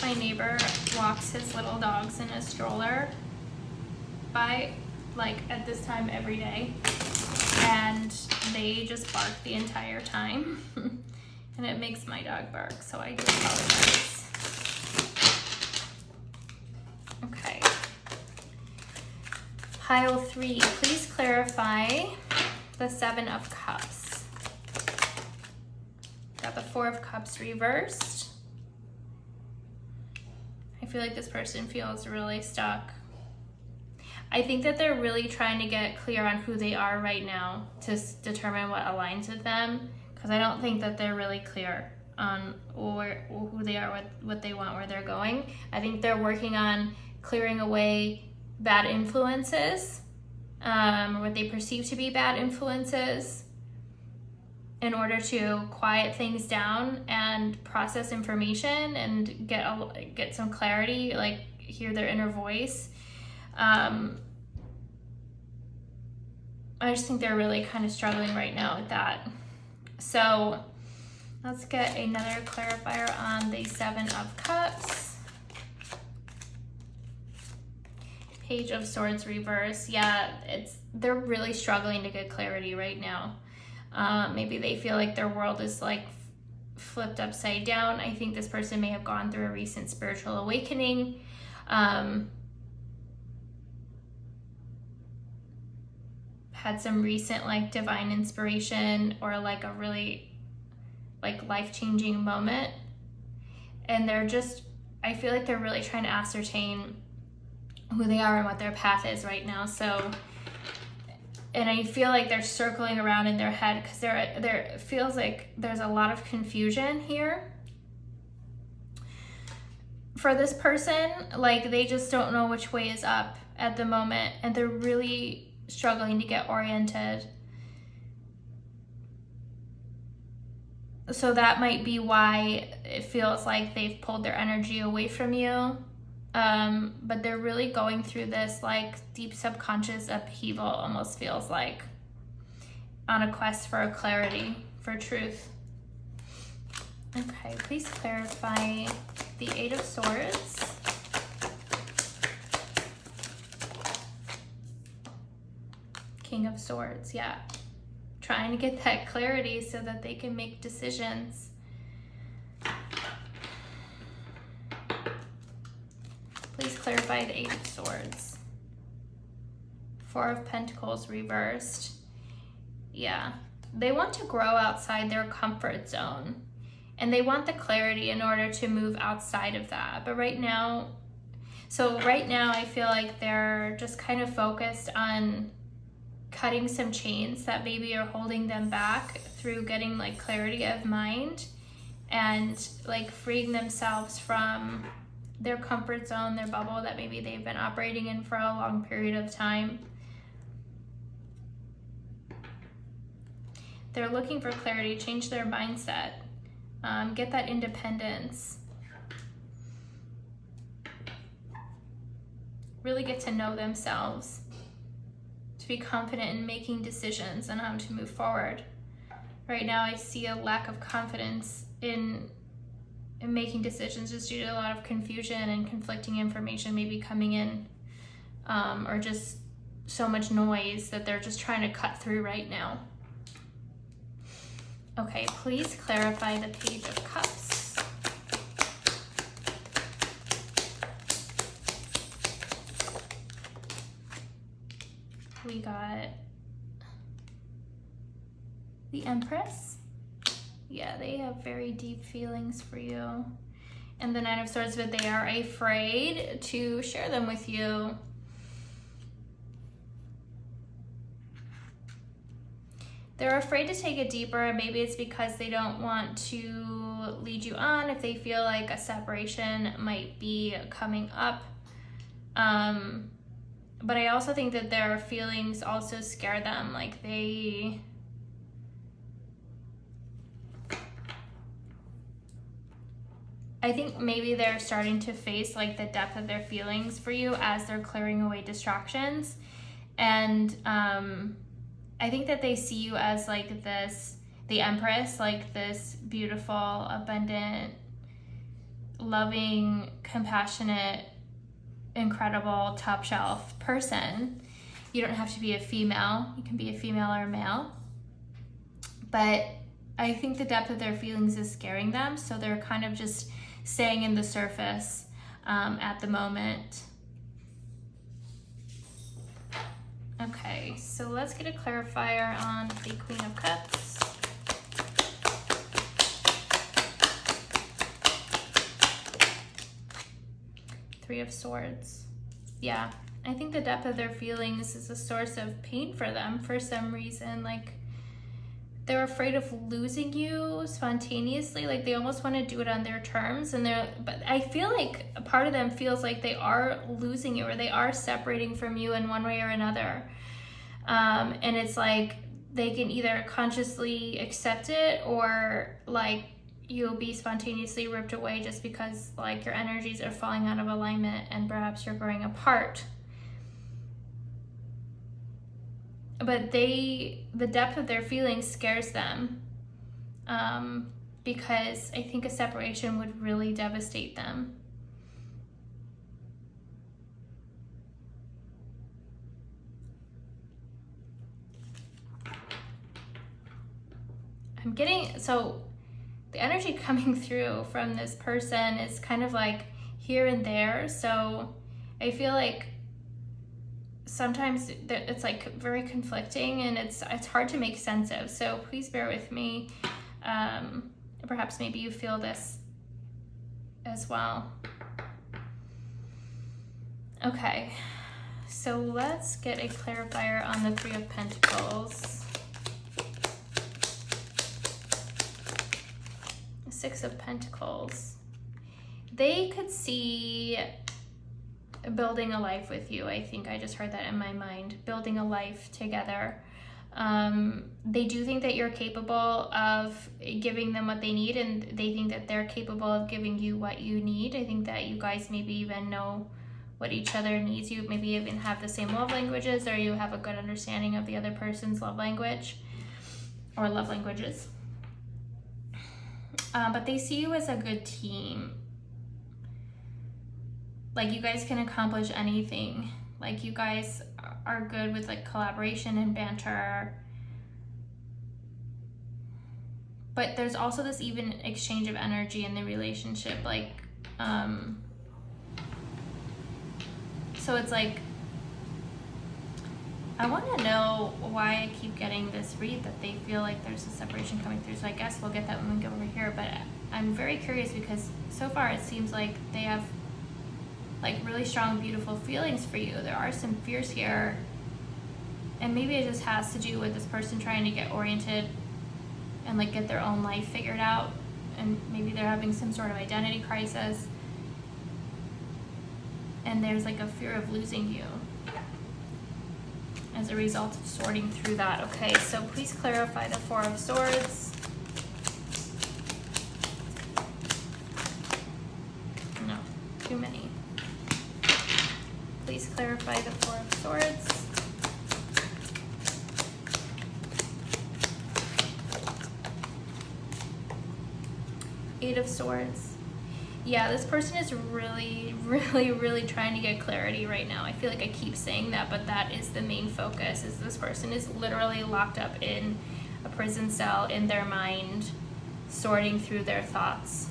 My neighbor walks his little dogs in a stroller by, like, at this time every day, and they just bark the entire time. And it makes my dog bark, so I do apologize. Okay. Pile 3, please clarify the 7 of Cups. Got the 4 of Cups reversed. I feel like this person feels really stuck. I think that they're really trying to get clear on who they are right now to determine what aligns with them, because I don't think that they're really clear on who they are, what they want, where they're going. I think they're working on clearing away bad influences, or what they perceive to be bad influences, in order to quiet things down and process information and get some clarity, like hear their inner voice. I just think they're really kind of struggling right now with that. So Let's get another clarifier on the Seven of Cups. Page of Swords reverse. Yeah, they're really struggling to get clarity right now. Maybe they feel like their world is like flipped upside down. I think this person may have gone through a recent spiritual awakening. Had some recent like divine inspiration or like a really like life-changing moment, and they're just, I feel like they're really trying to ascertain who they are and what their path is right now. So, and I feel like they're circling around in their head because it feels like there's a lot of confusion here for this person. Like they just don't know which way is up at the moment, and they're really struggling to get oriented. So that might be why it feels like they've pulled their energy away from you. But they're really going through this like deep subconscious upheaval, almost feels like, on a quest for clarity, for truth. Okay, please clarify the Eight of Swords. King of Swords, yeah. Trying to get that clarity so that they can make decisions. Please clarify the Eight of Swords. Four of Pentacles reversed. Yeah. They want to grow outside their comfort zone. And they want the clarity in order to move outside of that. But right now I feel like they're just kind of focused on cutting some chains that maybe are holding them back through getting like clarity of mind and like freeing themselves from their comfort zone, their bubble that maybe they've been operating in for a long period of time. They're looking for clarity, change their mindset, get that independence, really get to know themselves, to be confident in making decisions and how to move forward. Right now I see a lack of confidence in making decisions just due to a lot of confusion and conflicting information maybe coming in, or just so much noise that they're just trying to cut through right now. Okay, please clarify the Page of Cups. We got the Empress. Yeah, they have very deep feelings for you. And the Nine of Swords, but they are afraid to share them with you. They're afraid to take it deeper, and maybe it's because they don't want to lead you on if they feel like a separation might be coming up. But I also think that their feelings also scare them. Like I think maybe they're starting to face like the depth of their feelings for you as they're clearing away distractions. And I think that they see you as like the Empress, like this beautiful, abundant, loving, compassionate, incredible, top shelf person. You don't have to be a female. You can be a female or a male. But I think the depth of their feelings is scaring them, so they're kind of just staying in the surface at the moment. Okay, so let's get a clarifier on the Queen of Cups. Three of Swords. Yeah, I think the depth of their feelings is a source of pain for them for some reason. Like they're afraid of losing you spontaneously. Like they almost want to do it on their terms, but I feel like a part of them feels like they are losing you, or they are separating from you in one way or another. And it's like they can either consciously accept it, or like you'll be spontaneously ripped away just because like your energies are falling out of alignment and perhaps you're growing apart. But the depth of their feelings scares them. because I think a separation would really devastate them. I'm getting, so the energy coming through from this person is kind of like here and there. So I feel like sometimes it's like very conflicting and it's hard to make sense of. So please bear with me. Perhaps maybe you feel this as well. Okay, so let's get a clarifier on the Three of Pentacles. Six of Pentacles. They could see building a life with you. I think I just heard that in my mind. Building a life together. They do think that you're capable of giving them what they need, and they think that they're capable of giving you what you need. I think that you guys maybe even know what each other needs. You maybe even have the same love languages, or you have a good understanding of the other person's love language or love languages. But they see you as a good team. Like you guys can accomplish anything. Like you guys are good with like collaboration and banter. But there's also this even exchange of energy in the relationship. Like, so it's like, I want to know why I keep getting this read that they feel like there's a separation coming through. So I guess we'll get that when we go over here. But I'm very curious because so far it seems like they have like really strong, beautiful feelings for you. There are some fears here. And maybe it just has to do with this person trying to get oriented and like get their own life figured out. And maybe they're having some sort of identity crisis. And there's like a fear of losing you as a result of sorting through that. Okay, so please clarify the Four of Swords. No, too many. Please clarify the Four of Swords. Eight of Swords. Yeah, this person is really, really, really trying to get clarity right now. I feel like I keep saying that, but that is the main focus, is this person is literally locked up in a prison cell in their mind, sorting through their thoughts.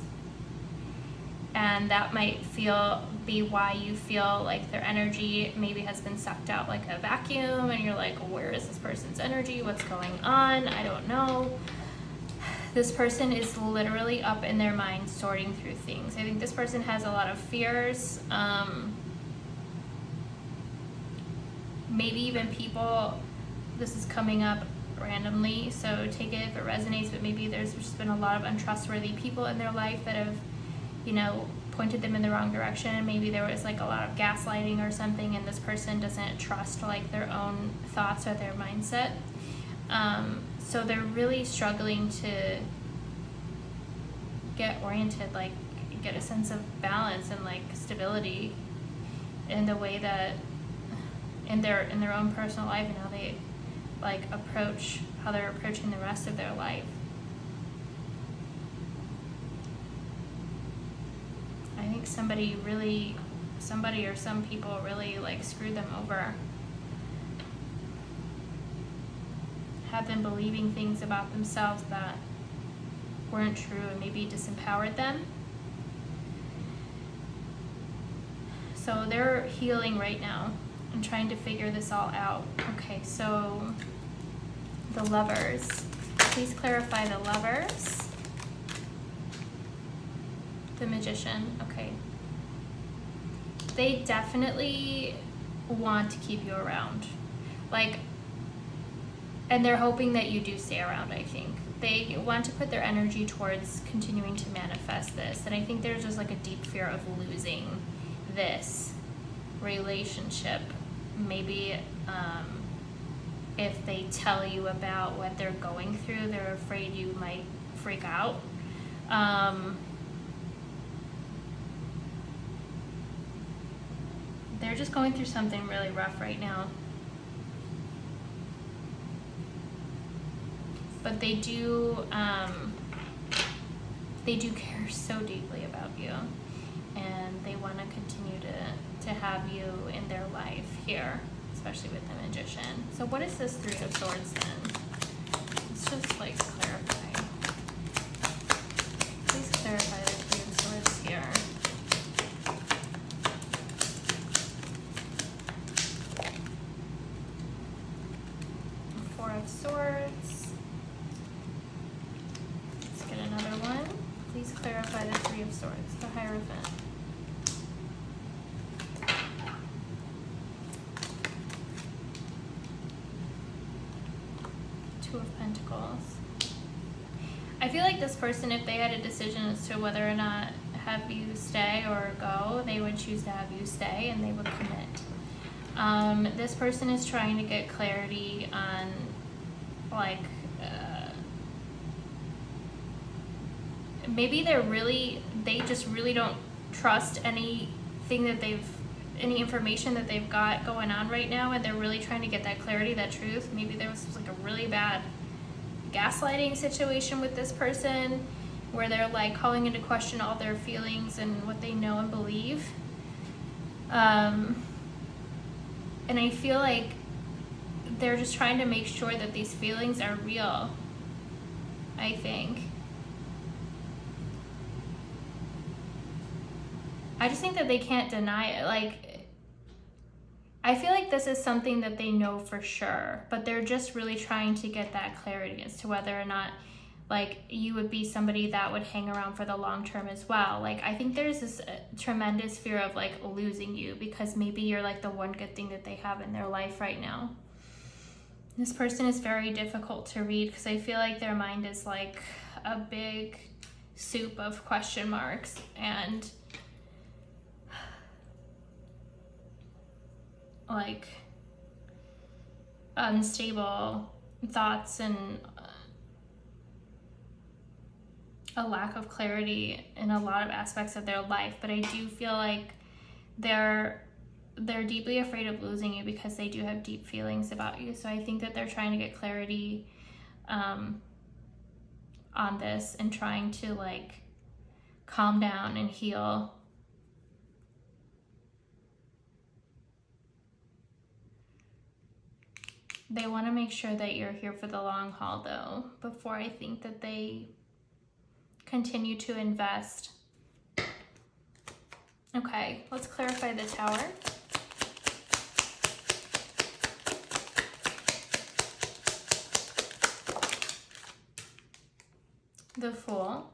And that might be why you feel like their energy maybe has been sucked out like a vacuum, and you're like, where is this person's energy? What's going on? I don't know. This person is literally up in their mind sorting through things. I think this person has a lot of fears. Maybe even people, this is coming up randomly, so take it if it resonates, but maybe there's just been a lot of untrustworthy people in their life that have, you know, pointed them in the wrong direction. Maybe there was like a lot of gaslighting or something, and this person doesn't trust like their own thoughts or their mindset. So they're really struggling to get oriented, like get a sense of balance and like stability in the way that in their own personal life, and how they like how they're approaching the rest of their life. I think somebody or some people really like screwed them over. Had them believing things about themselves that weren't true, and maybe disempowered them. So they're healing right now and trying to figure this all out. Okay, so the Lovers. Please clarify the Lovers. The Magician. Okay. They definitely want to keep you around. Like, and they're hoping that you do stay around, I think. They want to put their energy towards continuing to manifest this. And I think there's just like a deep fear of losing this relationship. Maybe if they tell you about what they're going through, they're afraid you might freak out. They're just going through something really rough right now. But they do, they do care so deeply about you, and they want to continue to have you in their life here, especially with the Magician. So what is this Three of Swords then? Let's just like clarify. Please clarify the Three of Swords here. Four of Swords. Let's get another one. Please clarify the Three of Swords, the Hierophant. Two of Pentacles. I feel like this person, if they had a decision as to whether or not have you stay or go, they would choose to have you stay and they would commit. This person is trying to get clarity on, like, maybe they just really don't trust anything that any information that they've got going on right now, and they're really trying to get that clarity, that truth. Maybe there was like a really bad gaslighting situation with this person where they're like calling into question all their feelings and what they know and believe. And I feel like they're just trying to make sure that these feelings are real, I think. I just think that they can't deny it. Like, I feel like this is something that they know for sure, but they're just really trying to get that clarity as to whether or not, like, you would be somebody that would hang around for the long term as well. Like, I think there's this tremendous fear of, like, losing you because maybe you're, like, the one good thing that they have in their life right now. This person is very difficult to read because I feel like their mind is, like, a big soup of question marks and like unstable thoughts and a lack of clarity in a lot of aspects of their life. But I do feel like they're deeply afraid of losing you because they do have deep feelings about you. So I think that they're trying to get clarity on this and trying to like calm down and heal. They want to make sure that you're here for the long haul, though, before I think that they continue to invest. Okay, let's clarify the Tower. The Fool.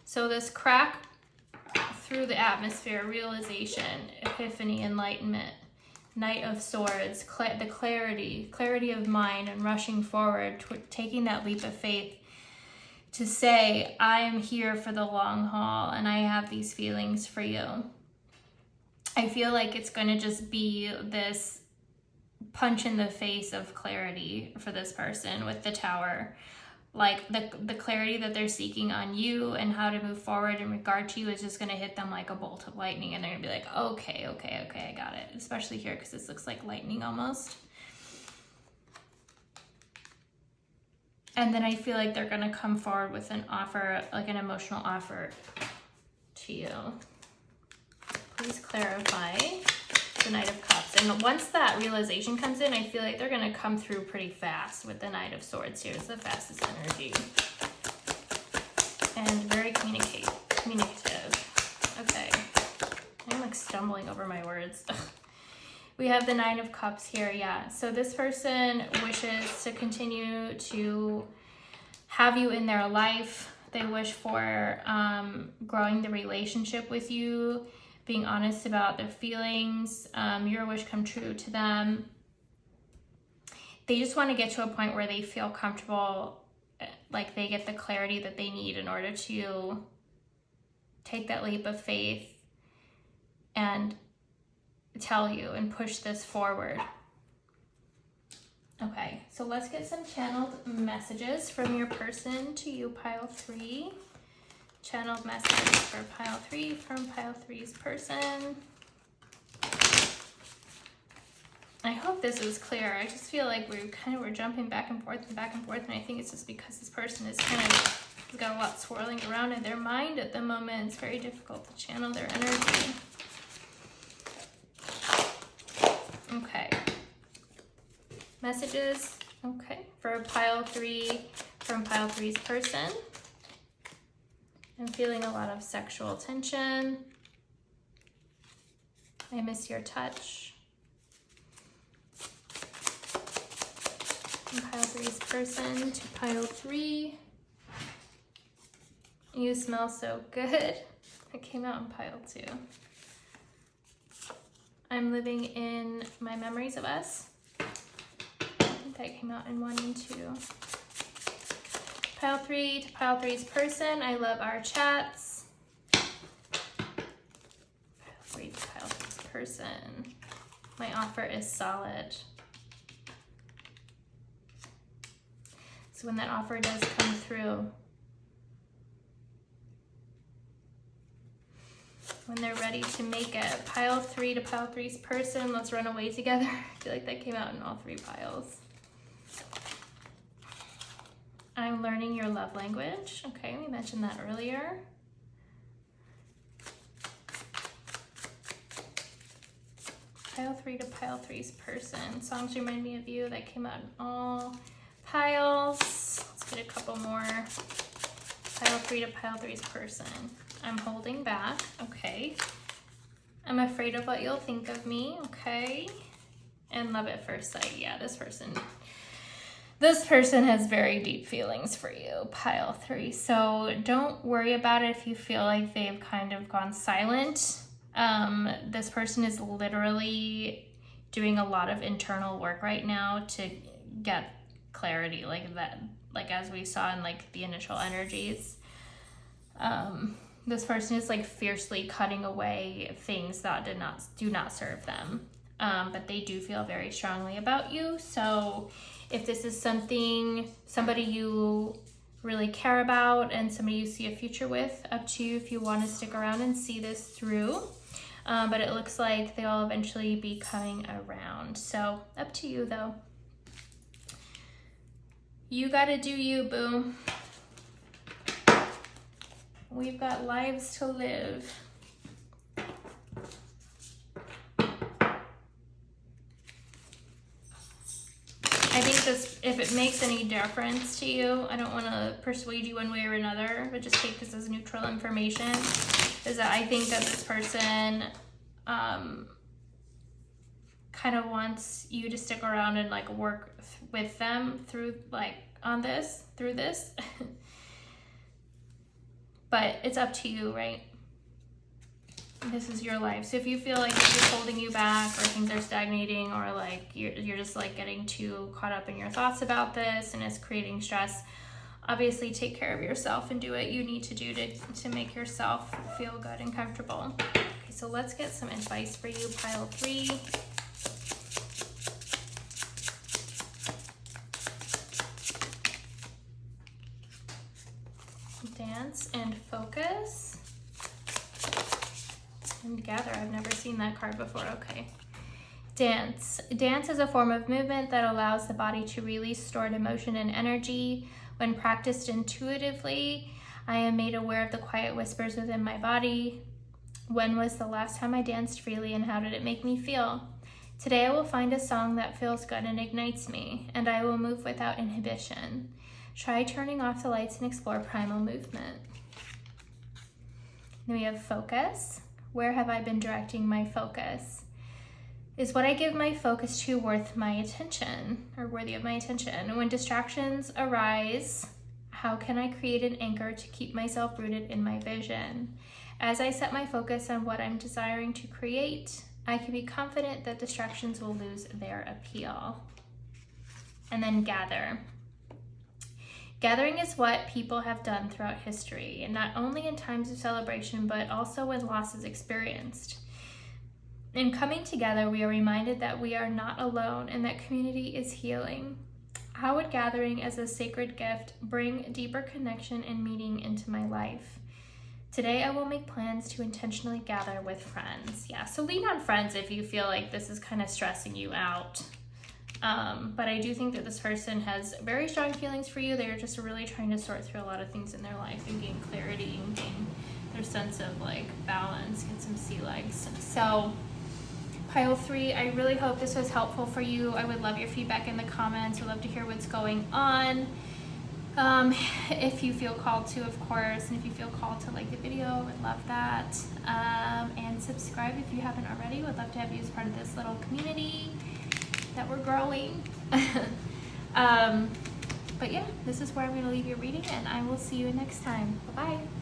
So this crack through the atmosphere, realization, epiphany, enlightenment. Knight of Swords, the clarity of mind and rushing forward, taking that leap of faith to say, I am here for the long haul and I have these feelings for you. I feel like it's going to just be this punch in the face of clarity for this person with the Tower. Like the clarity that they're seeking on you and how to move forward in regard to you is just going to hit them like a bolt of lightning, and they're going to be like, okay, I got it. Especially here because this looks like lightning almost. And then I feel like they're going to come forward with an offer, like an emotional offer to you. Please clarify the Knight of Cups. And once that realization comes in, I feel like they're going to come through pretty fast with the Knight of Swords. Here's the fastest energy. And very communicative. Okay. I'm like stumbling over my words. We have the Nine of Cups here, yeah. So this person wishes to continue to have you in their life. They wish for growing the relationship with you, being honest about their feelings, your wish come true to them. They just want to get to a point where they feel comfortable, like they get the clarity that they need in order to take that leap of faith and tell you and push this forward. Okay, so let's get some channeled messages from your person to you, pile 3. Channeled messages for pile 3 from pile 3's person. I hope this is clear. I just feel like we're jumping back and forth, and I think it's just because this person is kind of They've got a lot swirling around in their mind at the moment. It's very difficult to channel their energy. Okay. Messages, okay, for pile 3, from pile 3's person. I'm feeling a lot of sexual tension. I miss your touch. From pile 3's person to pile 3. You smell so good. It came out in pile 2. I'm living in my memories of us. I think that came out in 1 and 2. Pile 3 to pile 3's person. I love our chats. Pile 3 to pile 3's person. My offer is solid. So when that offer does come through, when they're ready to make it, pile 3 to pile 3's person, let's run away together. I feel like that came out in all 3 piles. I'm learning your love language. Okay, we mentioned that earlier. Pile 3 to pile 3's person. Songs remind me of you. That came out in all piles. Let's get a couple more. Pile 3 to pile 3's person. I'm holding back. Okay. I'm afraid of what you'll think of me. Okay. And love at first sight. Yeah, this person has very deep feelings for you, pile 3. So don't worry about it if you feel like they've kind of gone silent. This person is literally doing a lot of internal work right now to get clarity, like that, like as we saw in like the initial energies. This person is like fiercely cutting away things that do not serve them. But they do feel very strongly about you. So if this is somebody you really care about and somebody you see a future with, up to you if you want to stick around and see this through. But it looks like they'll eventually be coming around. So up to you though. You gotta do you, boo. We've got lives to live. I think this, if it makes any difference to you, I don't want to persuade you one way or another, but just take this as neutral information, is that I think that this person kind of wants you to stick around and like work with them through through this. But it's up to you, right? This is your life. So if you feel like this is holding you back, or things are stagnating, or like you're just like getting too caught up in your thoughts about this and it's creating stress, obviously take care of yourself and do what you need to do to make yourself feel good and comfortable. Okay, so let's get some advice for you, pile 3. Dance and focus. And gather. I've never seen that card before. Okay. Dance. Dance is a form of movement that allows the body to release stored emotion and energy. When practiced intuitively, I am made aware of the quiet whispers within my body. When was the last time I danced freely and how did it make me feel? Today I will find a song that feels good and ignites me, and I will move without inhibition. Try turning off the lights and explore primal movement. Then we have focus. Where have I been directing my focus? Is what I give my focus to worth my attention, or worthy of my attention? When distractions arise, how can I create an anchor to keep myself rooted in my vision? As I set my focus on what I'm desiring to create, I can be confident that distractions will lose their appeal. And then gather. Gathering is what people have done throughout history, and not only in times of celebration, but also when loss is experienced. In coming together, we are reminded that we are not alone and that community is healing. How would gathering as a sacred gift bring deeper connection and meaning into my life? Today, I will make plans to intentionally gather with friends. Yeah, so lean on friends if you feel like this is kind of stressing you out. But I do think that this person has very strong feelings for you. They're just really trying to sort through a lot of things in their life and gain clarity and gain their sense of like balance, get some sea legs. So pile 3, I really hope this was helpful for you. I would love your feedback in the comments. I'd love to hear what's going on. If you feel called to, of course, and if you feel called to like the video, I would love that. And subscribe if you haven't already. Would love to have you as part of this little community that we're growing. But yeah, this is where I'm going to leave your reading, and I will see you next time. Bye-bye.